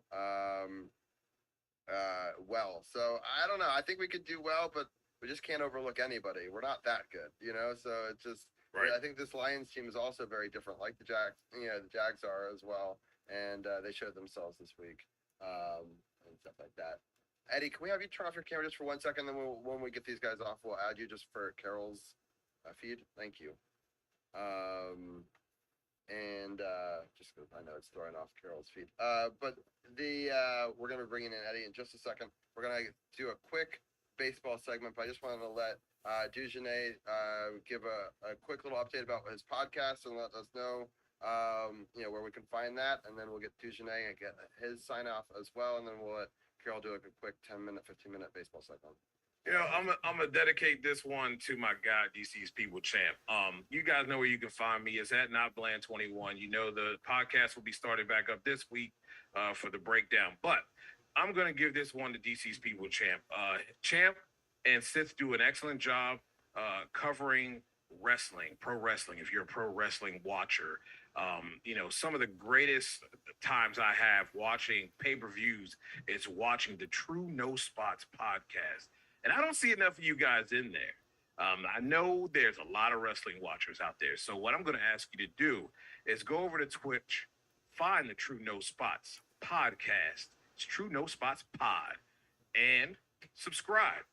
well. So I don't know. I think we could do well, but we just can't overlook anybody. We're not that good, So it's just. Right. I think this Lions team is also very different, like the Jags. The Jags are as well, and they showed themselves this week and stuff like that. Eddie, can we have you turn off your camera just for 1 second? Then when we get these guys off, we'll add you just for Carol's feed. Thank you. And and just 'cause I know it's throwing off Carol's feet. But we're going to be bringing in Eddie in just a second. We're going to do a quick baseball segment, but I just wanted to let Dugenais give a quick little update about his podcast and let us know, where we can find that, and then we'll get Dugenais and get his sign off as well, and then we'll let Carol do a quick 10-minute, 15-minute baseball segment. I'm gonna dedicate this one to my guy, DC's People Champ. You guys know where you can find me. It's at Not Bland 21. You know the podcast will be starting back up this week for the breakdown. But I'm gonna give this one to DC's People Champ. Champ and Sith do an excellent job covering wrestling, pro wrestling. If you're a pro wrestling watcher, some of the greatest times I have watching pay-per-views is watching the True No Spots podcast. And I don't see enough of you guys in there. I know there's a lot of wrestling watchers out there. So what I'm going to ask you to do is go over to Twitch, find the True No Spots podcast. It's True No Spots Pod, and subscribe.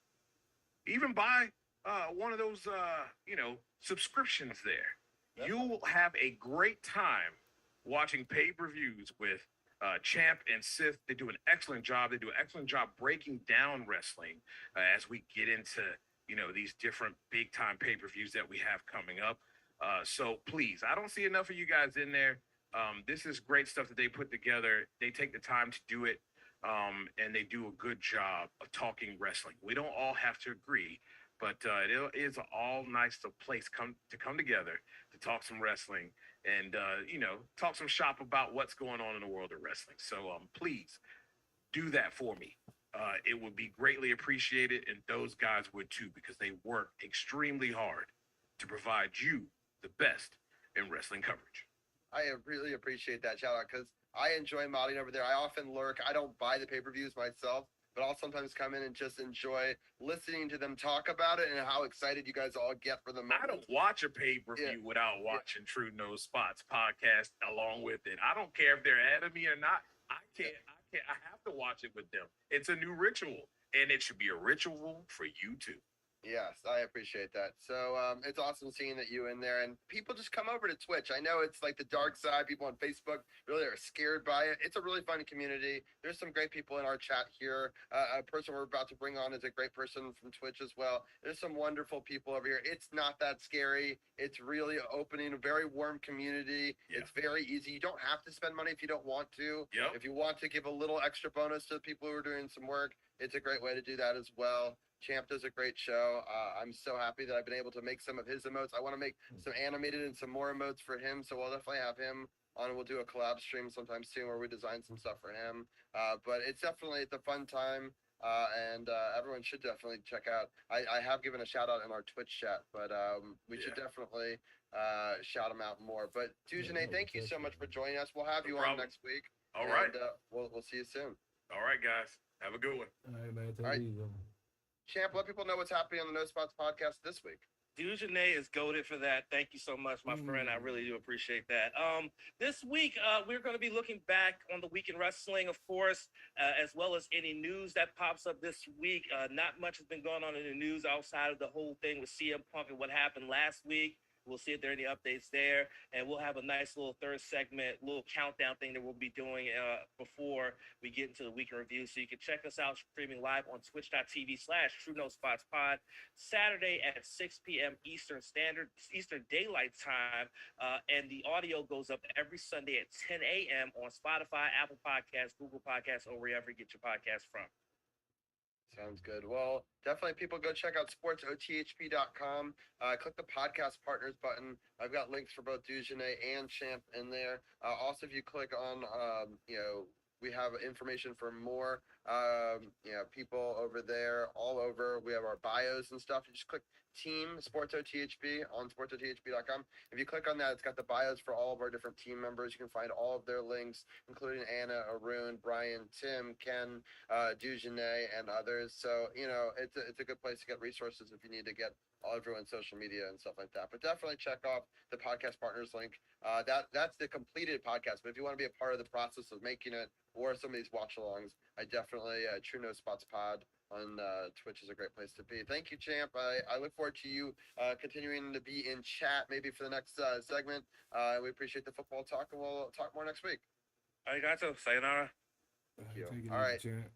Even buy one of those, subscriptions there. You will have a great time watching pay-per-views with Champ and Sith. They do an excellent job. They do an excellent job breaking down wrestling as we get into, these different big-time pay-per-views that we have coming up. So please, I don't see enough of you guys in there. This is great stuff that they put together. They take the time to do it, and they do a good job of talking wrestling. We don't all have to agree, but it is an all nice place to come together to talk some wrestling and, talk some shop about what's going on in the world of wrestling. So please do that for me. It would be greatly appreciated, and those guys would too, because they work extremely hard to provide you the best in wrestling coverage. I really appreciate that shout out because I enjoy modding over there. I often lurk. I don't buy the pay-per-views myself, but I'll sometimes come in and just enjoy listening to them talk about it and how excited you guys all get for the moment. I don't watch a pay-per-view without watching True No Spots podcast along with it. I don't care if they're ahead of me or not. I have to watch it with them. It's a new ritual, and it should be a ritual for you too. Yes, I appreciate that. So it's awesome seeing that you in there, and people just come over to Twitch. I know it's like the dark side. People on Facebook really are scared by it. It's a really fun community. There's some great people in our chat here. A person we're about to bring on is a great person from Twitch as well. There's some wonderful people over here. It's not that scary. It's really opening, a very warm community. Yeah. It's very easy. You don't have to spend money if you don't want to. Yep. If you want to give a little extra bonus to the people who are doing some work, it's a great way to do that as well. Champ does a great show. I'm so happy that I've been able to make some of his emotes. I want to make some animated and some more emotes for him, so we'll definitely have him on. We'll do a collab stream sometime soon where we design some stuff for him. But it's a fun time, and everyone should definitely check out. I have given a shout out in our Twitch chat, but we should definitely shout him out more. But Dugenais, thank you so much for joining us. We'll have you on next week. All right. We'll see you soon. All right, guys. Have a good one. All right, man. All right. Champ, let people know what's happening on the No Spots podcast this week. Dugenais is goated for that. Thank you so much, my friend. I really do appreciate that. This week, we're going to be looking back on the week in wrestling, of course, as well as any news that pops up this week. Not much has been going on in the news outside of the whole thing with CM Punk and what happened last week. We'll see if there are any updates there, and we'll have a nice little third segment, little countdown thing that we'll be doing before we get into the weekend review. So you can check us out streaming live on twitch.tv/True No Spots Pod, Saturday at 6 p.m. Eastern Daylight Time, and the audio goes up every Sunday at 10 a.m. on Spotify, Apple Podcasts, Google Podcasts, or wherever you get your podcasts from. Sounds good. Well, definitely people go check out sportsothp.com. Click the podcast partners button. I've got links for both Dugenais and Champ in there. Also, if you click on, we have information for more, people over there, all over. We have our bios and stuff. You just click Team Sports OTHB on sportsothp.com. If you click on that, it's got the bios for all of our different team members. You can find all of their links, including Anna, Arun, Brian, Tim, Ken, Dugenais, and others. So, it's a good place to get resources if you need to get everyone's social media and stuff like that. But definitely check off the podcast partners link. That's the completed podcast. But if you want to be a part of the process of making it or some of these watch alongs, I definitely True No Spots Pod on Twitch is a great place to be. Thank you, champ. I look forward to you continuing to be in chat maybe for the next segment. We appreciate the football talk, and we'll talk more next week. Arigato. Sayonara. Thank you. Take it All easy, right. champ.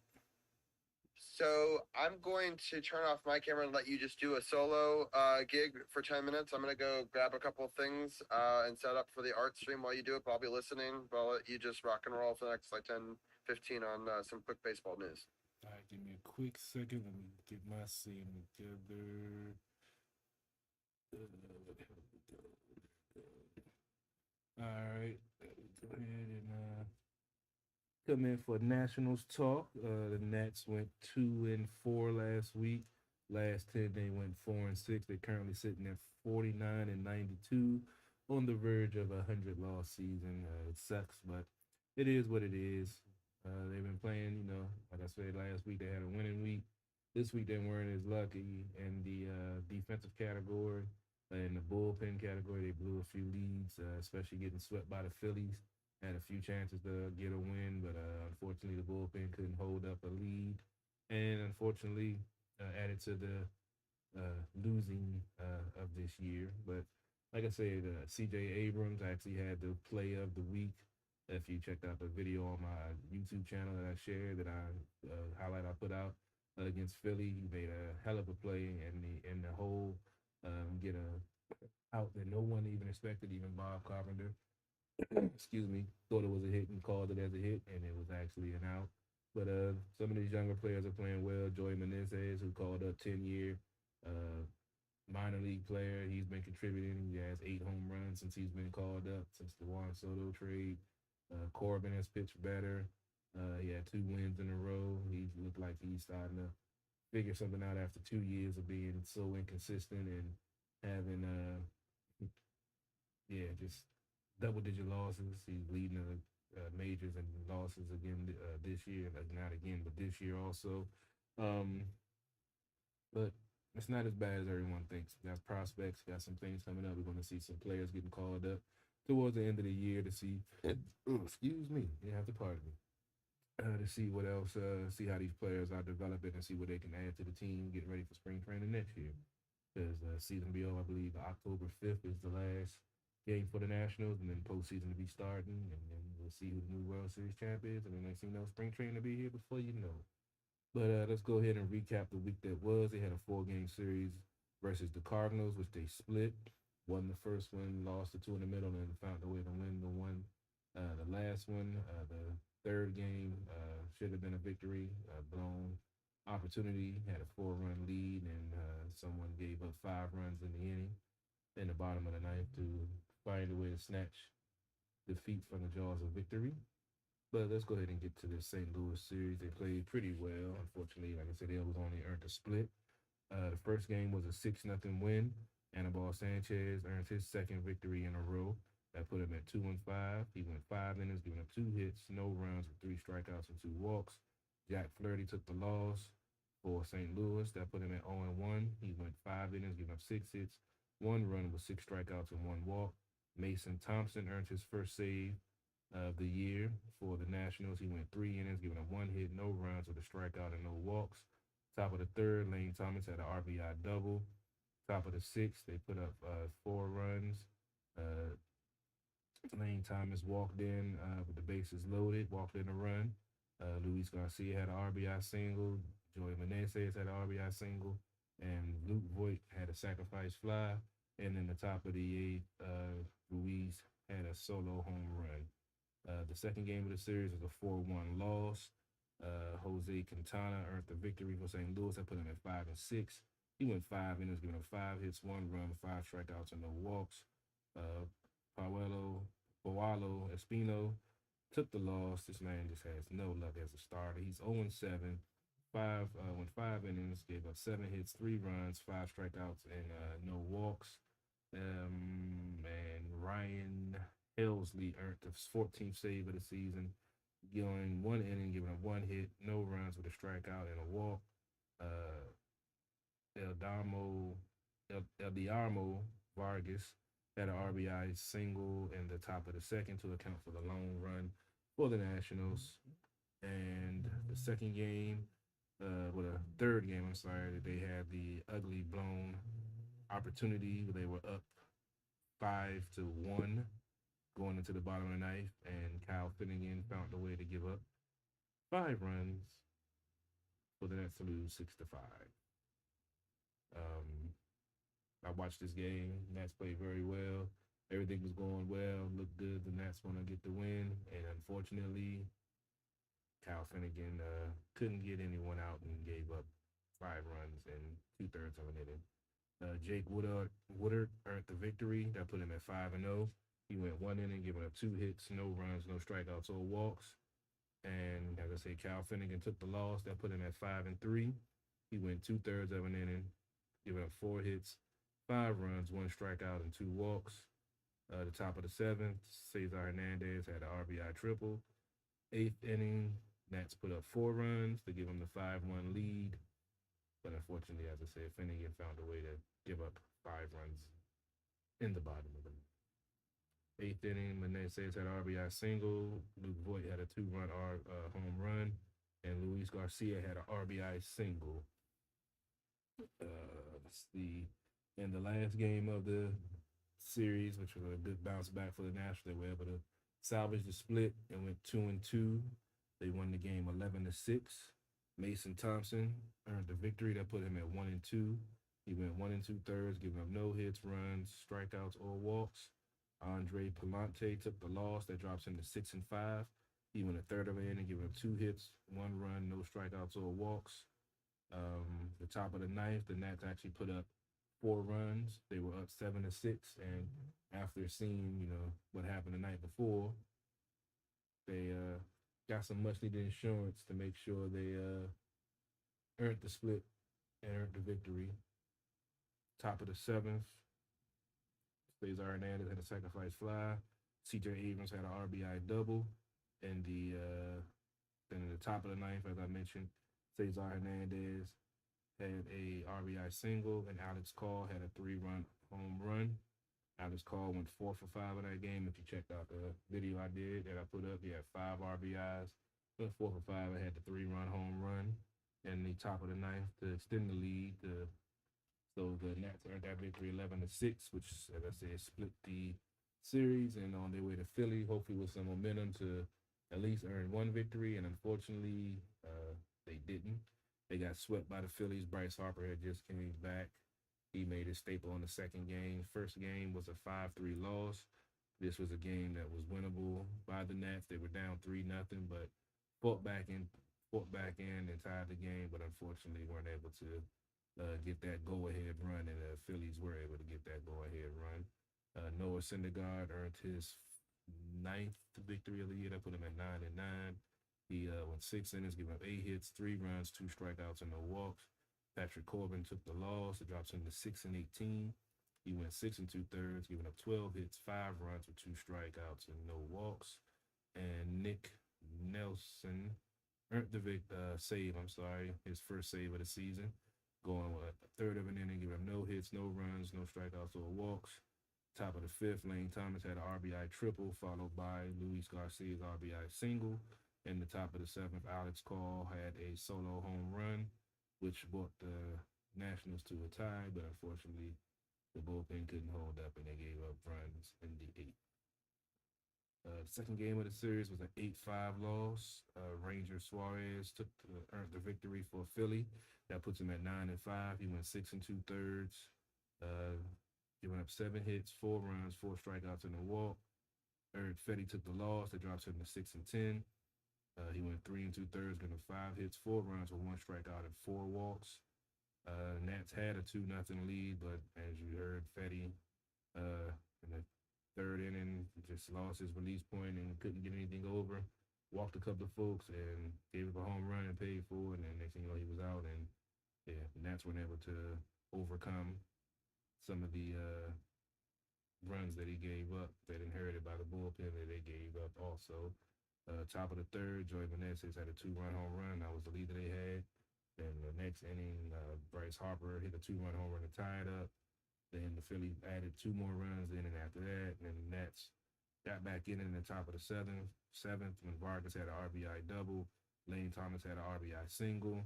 So I'm going to turn off my camera and let you just do a solo gig for 10 minutes. I'm going to go grab a couple of things and set up for the art stream while you do it, but I'll be listening. But I'll let you just rock and roll for the next like 10, 15 on some quick baseball news. All right, give me a quick second. Let me get my scene together. All right, let me go ahead and come in for Nationals talk. The Nats went 2-4 last week. Last 10, they went 4-6. They're currently sitting at 49-92, on the verge of a 100-loss season. It sucks, but it is what it is. They've been playing, like I said last week, they had a winning week. This week they weren't as lucky in the defensive category. In the bullpen category, they blew a few leads, especially getting swept by the Phillies. Had a few chances to get a win, but unfortunately the bullpen couldn't hold up a lead, and unfortunately added to the losing of this year. But like I said, C.J. Abrams actually had the play of the week. If you checked out the video on my YouTube channel that I shared, that I highlight I put out against Philly, he made a hell of a play, and the whole get a out that no one even expected, even Bob Carpenter. Excuse me, thought it was a hit and called it as a hit, and it was actually an out. But some of these younger players are playing well. Joey Menezes, who called up 10-year minor league player, he's been contributing. He has 8 home runs since he's been called up, since the Juan Soto trade. Corbin has pitched better. He had 2 wins in a row. He looked like he's starting to figure something out after 2 years of being so inconsistent and having, just double-digit losses. He's leading the majors and losses again this year. Like not again, but this year also. But it's not as bad as everyone thinks. Got prospects, got some things coming up. We're going to see some players getting called up towards the end of the year to see. Excuse me, you have to pardon me. To see what else, see how these players are developing and see what they can add to the team, getting ready for spring training next year. Because season will be over, I believe, October 5th is the last game for the Nationals, and then postseason to be starting, and then we'll see who the new World Series champ is, and then next thing you know, spring training to be here before you know. But let's go ahead and recap the week that was. They had a 4-game series versus the Cardinals, which they split. Won the first one, lost the 2 in the middle, and found a way to win the one. The last one, the third game, should have been a victory, blown opportunity, had a 4-run lead, and someone gave up 5 runs in the inning in the bottom of the ninth to find a way to snatch defeat from the jaws of victory. But let's go ahead and get to this St. Louis series. They played pretty well. Unfortunately, like I said, they was only earned a split. The first game was a 6-0 win. Anibal Sanchez earned his second victory in a row. That put him at 2-5. He went 5 innings, giving up 2 hits, no runs, with 3 strikeouts and 2 walks. Jack Flaherty took the loss for St. Louis. That put him at 0-1. He went 5 innings, giving up 6 hits, 1 run with 6 strikeouts and 1 walk. Mason Thompson earned his first save of the year for the Nationals. He went 3 innings, giving up 1 hit, no runs with a strikeout and no walks. Top of the third, Lane Thomas had an RBI double. Top of the sixth, they put up 4 runs. Lane Thomas walked in with the bases loaded, walked in a run. Luis Garcia had an RBI single. Joey Menezes had an RBI single. And Luke Voigt had a sacrifice fly. And in the top of the 8th, Luis had a solo home run. The second game of the series was a 4-1 loss. Jose Quintana earned the victory for St. Louis. That put him at 5-6. He went 5 innings, giving up 5 hits, 1 run, 5 strikeouts, and no walks. Paulo Espino took the loss. This man just has no luck as a starter. He's 0-7. Went 5 innings, gave up 7 hits, 3 runs, 5 strikeouts, and no walks. And Ryan Helsley earned the 14th save of the season, going 1 inning, giving up 1 hit, no runs with a strikeout and a walk. Eldiarmo Vargas had an RBI single in the top of the second to account for the long run for the Nationals. And the second game with a third game, I'm sorry, that they had the ugly blown opportunity where they were up 5-1 going into the bottom of the ninth, and Kyle Finnegan found a way to give up 5 runs for the Nets to lose 6-5. Um, I watched this game. Nets played very well. Everything was going well, looked good. The Nets want to get the win, and unfortunately, Kyle Finnegan couldn't get anyone out and gave up 5 runs in 2/3 of an inning. Jake Woodard earned the victory. That put him at 5-0. He went 1 inning, giving up 2 hits, no runs, no strikeouts or walks. And as I say, Kyle Finnegan took the loss. That put him at 5-3. He went 2/3 of an inning, giving up 4 hits, 5 runs, 1 strikeout, and 2 walks. The top of the seventh, Cesar Hernandez had an RBI triple. Eighth inning, Nats put up 4 runs to give him the 5-1 lead. But unfortunately, as I said, Finnegan found a way to give up 5 runs in the bottom of the eighth inning. Menezes had an RBI single. Luke Voigt had a 2-run home run. And Luis Garcia had an RBI single. In the last game of the series, which was a good bounce back for the Nationals, they were able to salvage the split and went 2-2. They won the game 11-6. Mason Thompson earned the victory. That put him at 1-2. He went 1 2/3, giving up no hits, runs, strikeouts, or walks. Andre Palante took the loss. That drops him to 6-5. He went 1/3 of an inning, giving up 2 hits, 1 run, no strikeouts or walks. The top of the ninth, the Nats actually put up 4 runs. They were up 7-6, and after seeing what happened the night before, they got some much needed insurance to make sure they earned the split and earned the victory. Top of the seventh, Cesar Hernandez had a sacrifice fly. C.J. Abrams had an RBI double, and then at the top of the ninth, as I mentioned, Cesar Hernandez had a RBI single, and Alex Call had a 3-run home run. Alex Call went 4 for 5 in that game. If you checked out the video I did that I put up, he had 5 RBIs, went 4 for 5, and had the 3-run home run. And the top of the ninth to extend the lead. So the Nats earned that victory 11-6, which, as I said, split the series and on their way to Philly, hopefully with some momentum to at least earn one victory. And unfortunately, they didn't. They got swept by the Phillies. Bryce Harper had just came back. He made his staple on the second game. First game was a 5-3 loss. This was a game that was winnable by the Nats. They were down 3-0, but fought back in and tied the game, but unfortunately weren't able to get that go-ahead run, and the Phillies were able to get that go-ahead run. Noah Syndergaard earned his 9th victory of the year. That put him at 9-9. He went 6 innings, giving up 8 hits, 3 runs, 2 strikeouts, and no walks. Patrick Corbin took the loss. It drops him to 6-18. He went 6 2/3, giving up 12 hits, 5 runs with 2 strikeouts and no walks. And Nick Nelson earned the save. His first save of the season, going a third of an inning, giving up no hits, no runs, no strikeouts or walks. Top of the fifth, Lane Thomas had an RBI triple, followed by Luis Garcia's RBI single. In the top of the seventh, Alex Call had a solo home run, which brought the Nationals to a tie, but unfortunately, the bullpen couldn't hold up and they gave up runs in the eighth. The second game of the series was an 8-5 loss. Ranger Suarez earned the victory for Philly. That puts him at 9-5. He went 6 2/3, giving up 7 hits, 4 runs, 4 strikeouts, and a walk. Eric Fetty took the loss. That drops him to 6-10. He went 3 2/3, giving up 5 hits, 4 runs with 1 strikeout and 4 walks. Nats had a 2-0 lead, but as you heard, Fetty in the third inning just lost his release point and couldn't get anything over. Walked a couple of folks and gave up a home run and paid for it. And next thing you know, he was out. And yeah, the Nats weren't able to overcome some of the runs that he gave up that inherited by the bullpen that they gave up also. Top of the third, Joey Menezes had a 2-run home run. That was the lead that they had. Then the next inning, Bryce Harper hit a 2-run home run to tie it up. Then the Phillies added 2 more runs in and after that. And then the Nats got back in the top of the seventh when Vargas had an RBI double. Lane Thomas had an RBI single.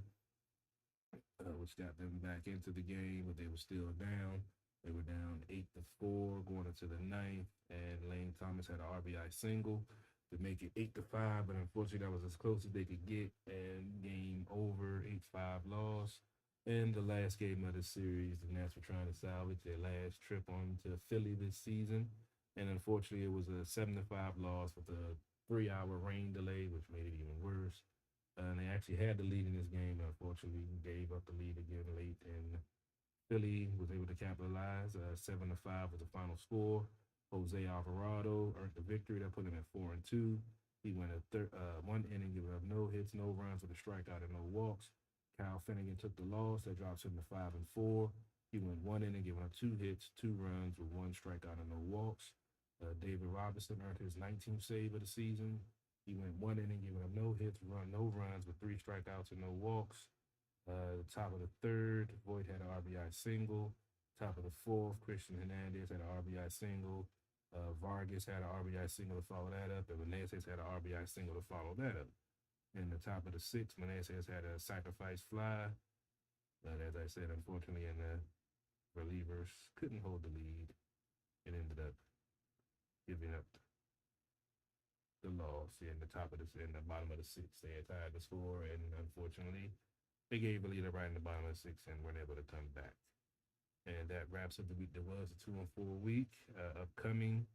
which got them back into the game, but they were still down. They were down 8-4 going into the ninth, and Lane Thomas had an RBI single to make it 8-5, but unfortunately that was as close as they could get, and game over, 8-5 loss. And the last game of the series, the Nats were trying to salvage their last trip on to Philly this season, and unfortunately it was a 7-5 loss with a 3-hour rain delay, which made it even worse. And they actually had the lead in this game, but unfortunately gave up the lead again late. And Philly was able to capitalize. 7-5 was the final score. Jose Alvarado earned the victory. That put him at 4-2. He went one inning, giving up no hits, no runs with a strikeout and no walks. Kyle Finnegan took the loss. That drops him to 5-4. He went one inning, giving up 2 hits, 2 runs with 1 strikeout and no walks. David Robinson earned his 19th save of the season. He went one inning, giving up no hits, no runs with 3 strikeouts and no walks. The top of the third, Voit had an RBI single. Top of the fourth, Christian Hernandez had an RBI single. Vargas had an RBI single to follow that up, and Meneses had an RBI single to follow that up. In the top of the sixth, Meneses had a sacrifice fly. But as I said, unfortunately, in the relievers couldn't hold the lead. It ended up giving up the loss in the bottom of the sixth. They had tied the score, and unfortunately, they gave a lead right in the bottom of the sixth and weren't able to come back. And that wraps up the week. There was a 2-4 week. Upcoming,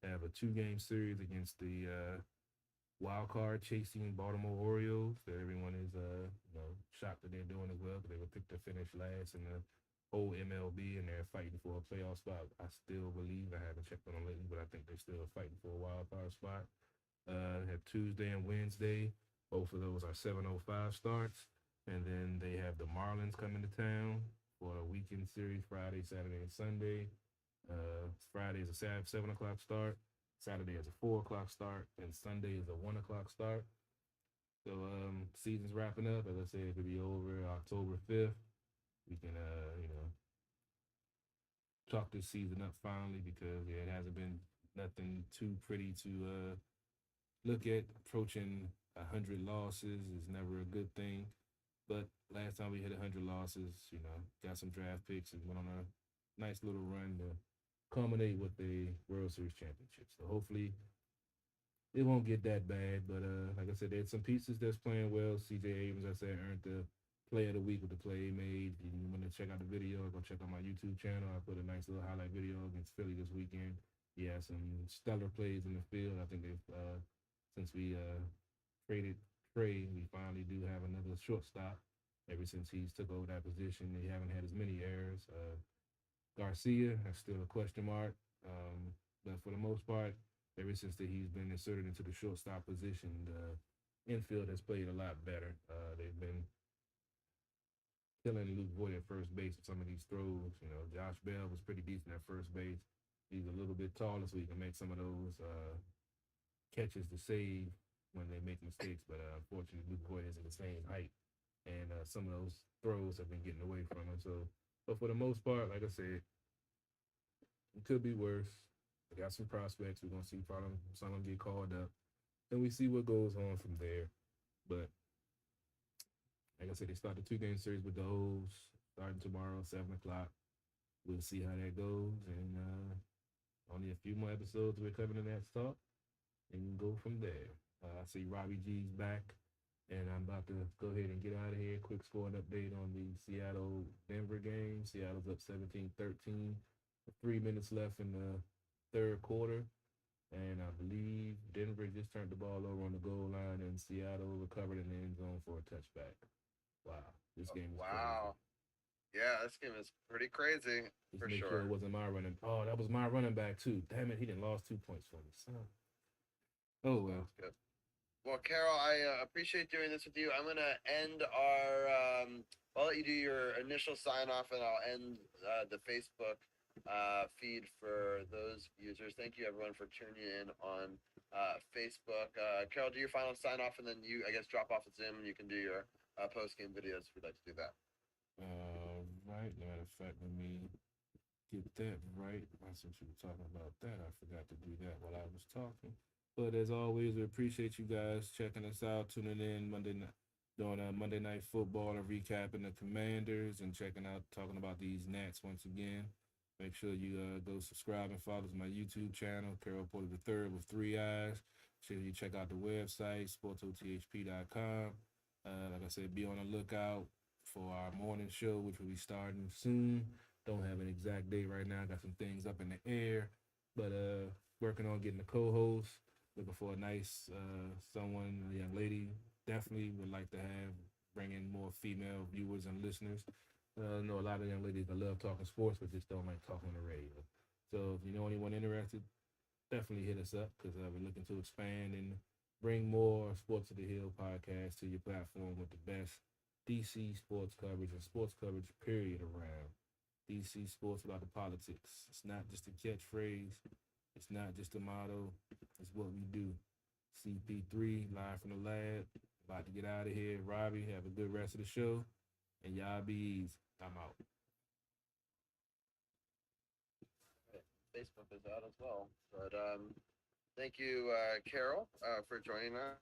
they have a 2-game series against the wild card chasing Baltimore Orioles. That everyone is shocked that they're doing as well, because they were picked to finish last in the whole MLB, and they're fighting for a playoff spot. I still believe, I haven't checked on them lately, but I think they're still fighting for a wild card spot. Have Tuesday and Wednesday. Both of those are 7:05 starts. And then they have the Marlins coming to town for a weekend series, Friday, Saturday, and Sunday. Friday is a 7 o'clock start. Saturday is a 4 o'clock start. And Sunday is a 1 o'clock start. So season's wrapping up. As I said, it could be over October 5th. We can, chalk this season up finally, because it hasn't been nothing too pretty to look at. Approaching 100 losses is never a good thing. But last time we hit 100 losses, got some draft picks and went on a nice little run to culminate with the World Series championship. So hopefully it won't get that bad. But like I said, there's some pieces that's playing well. C.J. Abrams, I said, earned the Play of the Week with the play he made. If you want to check out the video, go check out my YouTube channel. I put a nice little highlight video against Philly this weekend. He has some stellar plays in the field. I think they've since we traded Trey, we finally do have another shortstop. Ever since he's took over that position, they haven't had as many errors. Garcia, that's still a question mark. But for the most part, ever since he's been inserted into the shortstop position, the infield has played a lot better. They've been killing Luke Voit at first base with some of these throws. Josh Bell was pretty decent at first base. He's a little bit taller, so he can make some of those catches to save when they make mistakes. But unfortunately, Luke Voit isn't the same height, and some of those throws have been getting away from him. So, but for the most part, like I said, it could be worse. We got some prospects. We're gonna see probably some of them get called up, and we see what goes on from there. But like I said, they start the 2-game series with the O's starting tomorrow, 7 o'clock. We'll see how that goes, and only a few more episodes we're coming to that talk, and go from there. I see Robbie G's back, and I'm about to go ahead and get out of here. Quick scoring update on the Seattle-Denver game. Seattle's up 17-13. 3 minutes left in the third quarter, and I believe Denver just turned the ball over on the goal line, and Seattle recovered in the end zone for a touchback. Wow, this game is crazy. Yeah, this game is pretty crazy. Just for make sure. It wasn't my running. Oh, that was my running back too. Damn it, he didn't lost 2 points for me. So, oh well. Good. Well, Carol, I appreciate doing this with you. I'm gonna end our. I'll let you do your initial sign off, and I'll end the Facebook feed for those users. Thank you, everyone, for tuning in on Facebook. Carol, do your final sign off, and then you, I guess, drop off the Zoom, and you can do your post game videos if you'd like to do that. Right. Matter of fact, let me get that right. Since you were talking about that, I forgot to do that while I was talking. But as always, we appreciate you guys checking us out, tuning in Monday night. doing Monday Night Football and recapping the Commanders and talking about these Nats once again. Make sure you go subscribe and follow my YouTube channel, Carol Porter III with 3 eyes. Make sure you check out the website, sportsothp.com. Like I said, be on the lookout for our morning show, which will be starting soon. Don't have an exact date right now. Got some things up in the air, but working on getting a co-host. Looking for a nice a young lady. Definitely would like to bring in more female viewers and listeners. I know a lot of young ladies that love talking sports, but just don't like talking on the radio. So if you know anyone interested, definitely hit us up because we're looking to expand and bring more Sports of the Hill podcast to your platform with the best DC sports coverage and sports coverage period around. DC sports about the politics. It's not just a catchphrase. It's not just a motto. It's what we do. CP3 live from the lab. About to get out of here. Robbie, have a good rest of the show. And y'all be easy. I'm out. Facebook is out as well. But thank you, Carol, for joining us.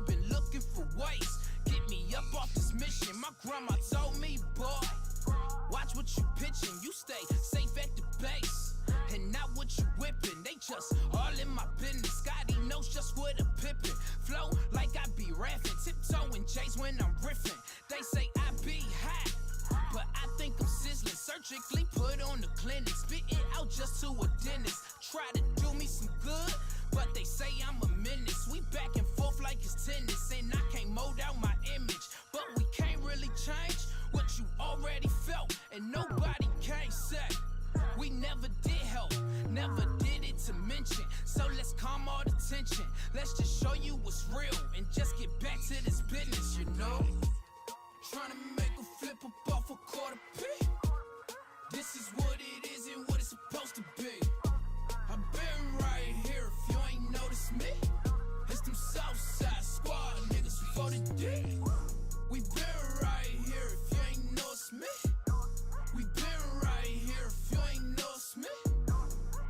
Been looking for ways, get me up off this mission. My grandma told me, boy, watch what you pitching. You stay safe at the base, and not what you whipping. They just all in my business. Scotty knows just what a pippin'. Flow like I be rapping, tiptoeing J's when I'm riffing. They say I be hot, but I think I'm sizzling. Surgically put on the clinic, spit it out just to a dentist. Try to do me some good, but they say I'm a menace. We back and forth like it's tennis, and I can't mold out my image. But we can't really change what you already felt, and nobody can say we never did help, never did it to mention. So let's calm all the tension. Let's just show you what's real and just get back to this business, you know. Trying to make a flip up off a quarter P. This is what it is and what it's supposed to be. I've been right here if you ain't noticed me. It's them Southside Squad niggas for the D. We been right here if you ain't noticed me. We been right here if you ain't noticed me.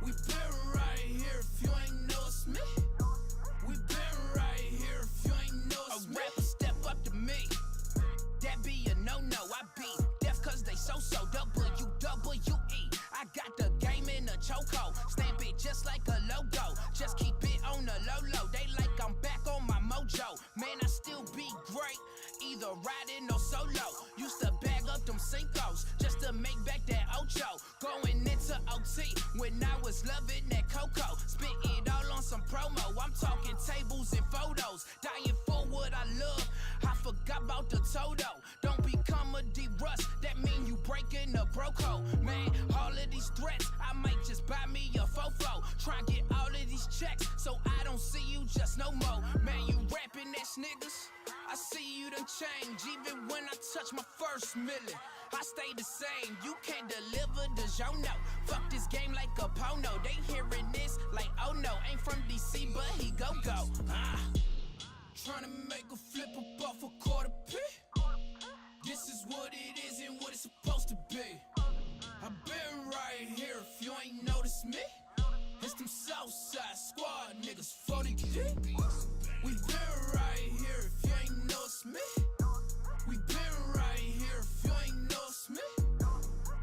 We been right here if you ain't noticed me. We been right here if you ain't noticed me. A rapper step up to me, that be a no-no. I be deaf cause they so-so. WWE, I got the game in a chokehold. Stamp it just like a logo. Just keep it on the low-low. They like I'm back on my mojo. Man, I still be great, either riding or solo. Used to bag up them Cincos just to make back that Ocho. Going into OT when I was loving that Coco. Spit it all on some promo. I'm talking tables and photos. Dying for what I love. I forgot about the Toto. Don't become a D-Rust. That mean you breaking a bro code. Man, all of these threats, I might just buy me a fofo. Try and get all of these checks so I don't see you just no more. Man, you rapping ass niggas, I see you done change. Even when I touch my first million, I stay the same. You can't deliver the know. Fuck this game like a porno. They hearing this like, oh no, ain't from DC, but he go. Trying to make a flip up off a quarter P. This is what it is and what it's supposed to be. I've been right here if you ain't noticed me. It's them Southside Squad niggas for the D. We been right here if you ain't noticed me. We been right here if you ain't noticed me.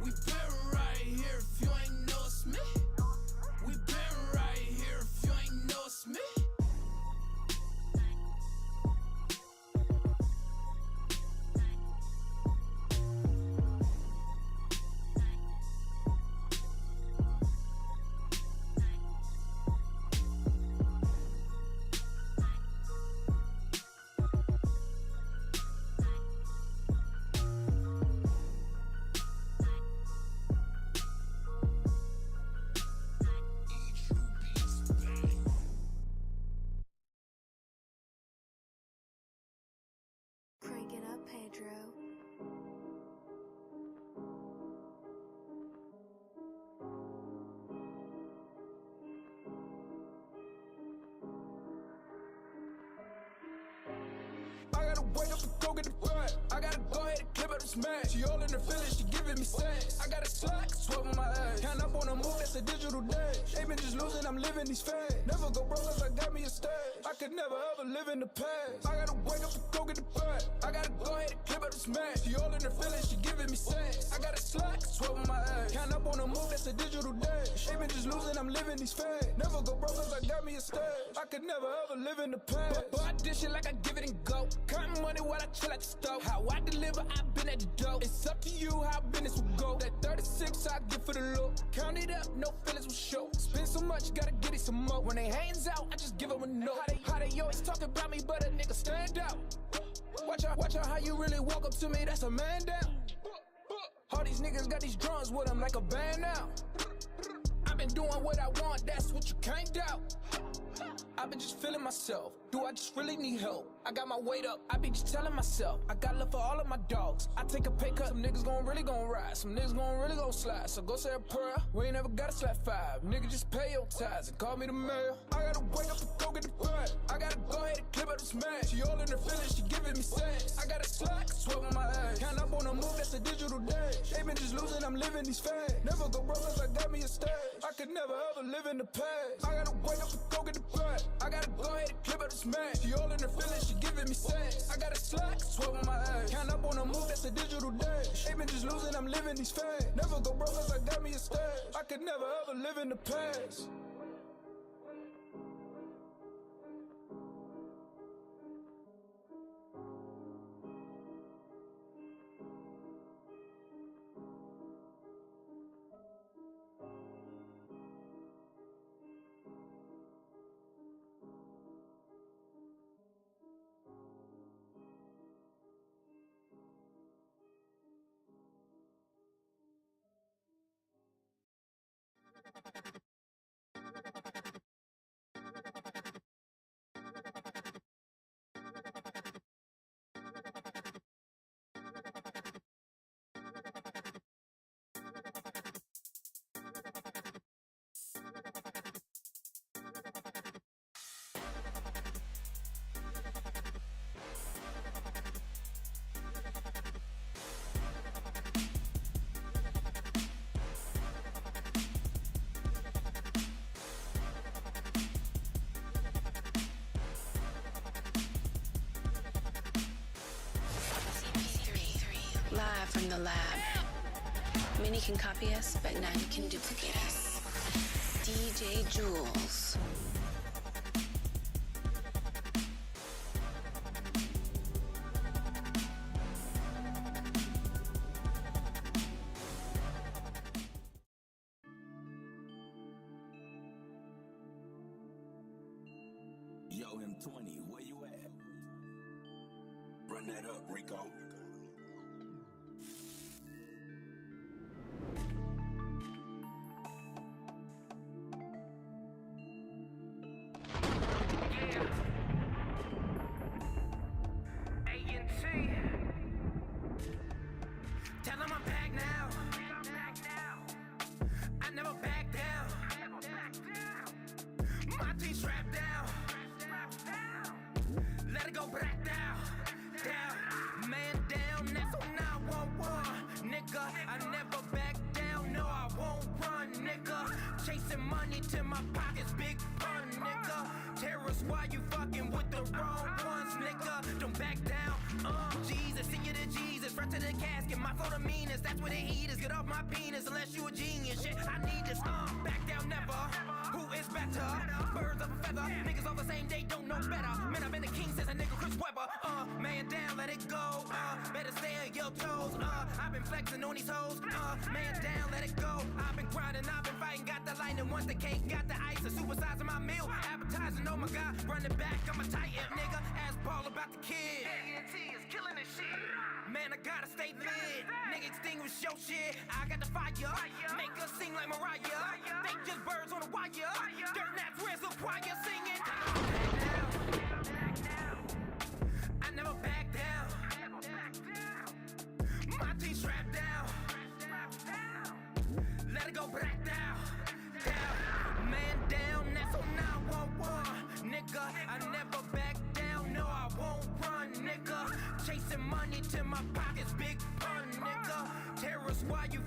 We been right here if you ain't noticed me. We been right here if you ain't noticed me. coke in the front. I gotta go ahead and clip up the smash. She all in her feelings, she giving me sex. I got a slack, sweat on my ass. Count up on a move, that's a digital dash. They been just losing, I'm living these fads. Never go broke cause I got me a stash. I could never ever live in the past. I gotta wake up and coke in the front. I gotta go ahead and clip up the smash. She all in her feelings, she giving me sex. I got a slack, sweat on my ass. Count up on a move, that's a digital dash. They been just losing, I'm living these fads. Never go broke cause I got me a stash. I could never ever live in the past. But I dish it like I give it and go. Counting money while I chill at the stove. How I deliver, I've been at the dough. It's up to you how business will go. That 36 I get for the low. Count it up, no feelings will show. Spend so much, gotta get it some more. When they hands out, I just give them a no. How they always talk about me, but a nigga stand out. Watch out how you really walk up to me, that's a man down. All these niggas got these drums with them like a band now. I've been doing what I want, that's what you can't doubt. I've been just feeling myself. Do I just really need help? I got my weight up. I be just telling myself I got love for all of my dogs. I take a pay cut. Some niggas really gon' ride. Some niggas really gon' slide. So go say a prayer. We ain't never gotta slap five. Nigga, just pay your tithes and call me the mayor. I gotta wake up and go get the front. I gotta go ahead and clip up the smash. She all in her feelings, she giving me sex. I got a slack, sweat on my ass. Count up on a move, that's a digital dash. They been just losing, I'm living these fads. Never go broke cause I got me a stash. I could never ever live in the past. I gotta wake up and go get the front. I gotta go ahead and clip up the smash. She all in her feelings, she giving me sex. I got a slack, sweat on my ass. Count up on a move, that's a digital dash. They been just losing, I'm living these fads. Never go broke cause I got me a stash. I could never ever live in the past. Live from the lab. Many can copy us, but none can duplicate us. DJ Jules. Yo, M20, where you at? Run that up, Rico. Tell them I'm back now. I never back down. My team strapped down. Let it go back down. Down. Man down, that's on 911. Nigga, I never back down. No, I won't run, nigga. Chasing money till my pockets big pun, nigga. Terrorists, why you fucking with the wrong ones, nigga? Don't back down. Jesus, send you to Jesus, front to the casket. My flow the meanest, that's where the heat is. Get off my penis unless you a genius. Shit, I need this. Back down never. Who is better? Birds of a feather. Niggas all the same, they don't know better. Man, I've been the king since a nigga Chris Webber. Man down, let it go. Better stay on your toes. I've been flexing on these hoes. Man down, let it go. I've been grinding, I've been fighting. Got the lightning, want the cake, got the ice. The supersize of my meal. Appetizing, oh my god. Running back, I'm a titan, nigga. Ask Paul about the kid. A&T is killing this shit. Man, I gotta stay lit. Nigga, extinguish your shit. I got the fire. Make us sing like Mariah. They just birds on the wire. Dirt naps, where's the choir singing? I never back down. My team strapped down. Let it go back down. Down. Man down, that's on 911. Nigga, I never back down. No, I won't run, nigga. Chasing in my pockets, big pun, nigga. Terrorist, why you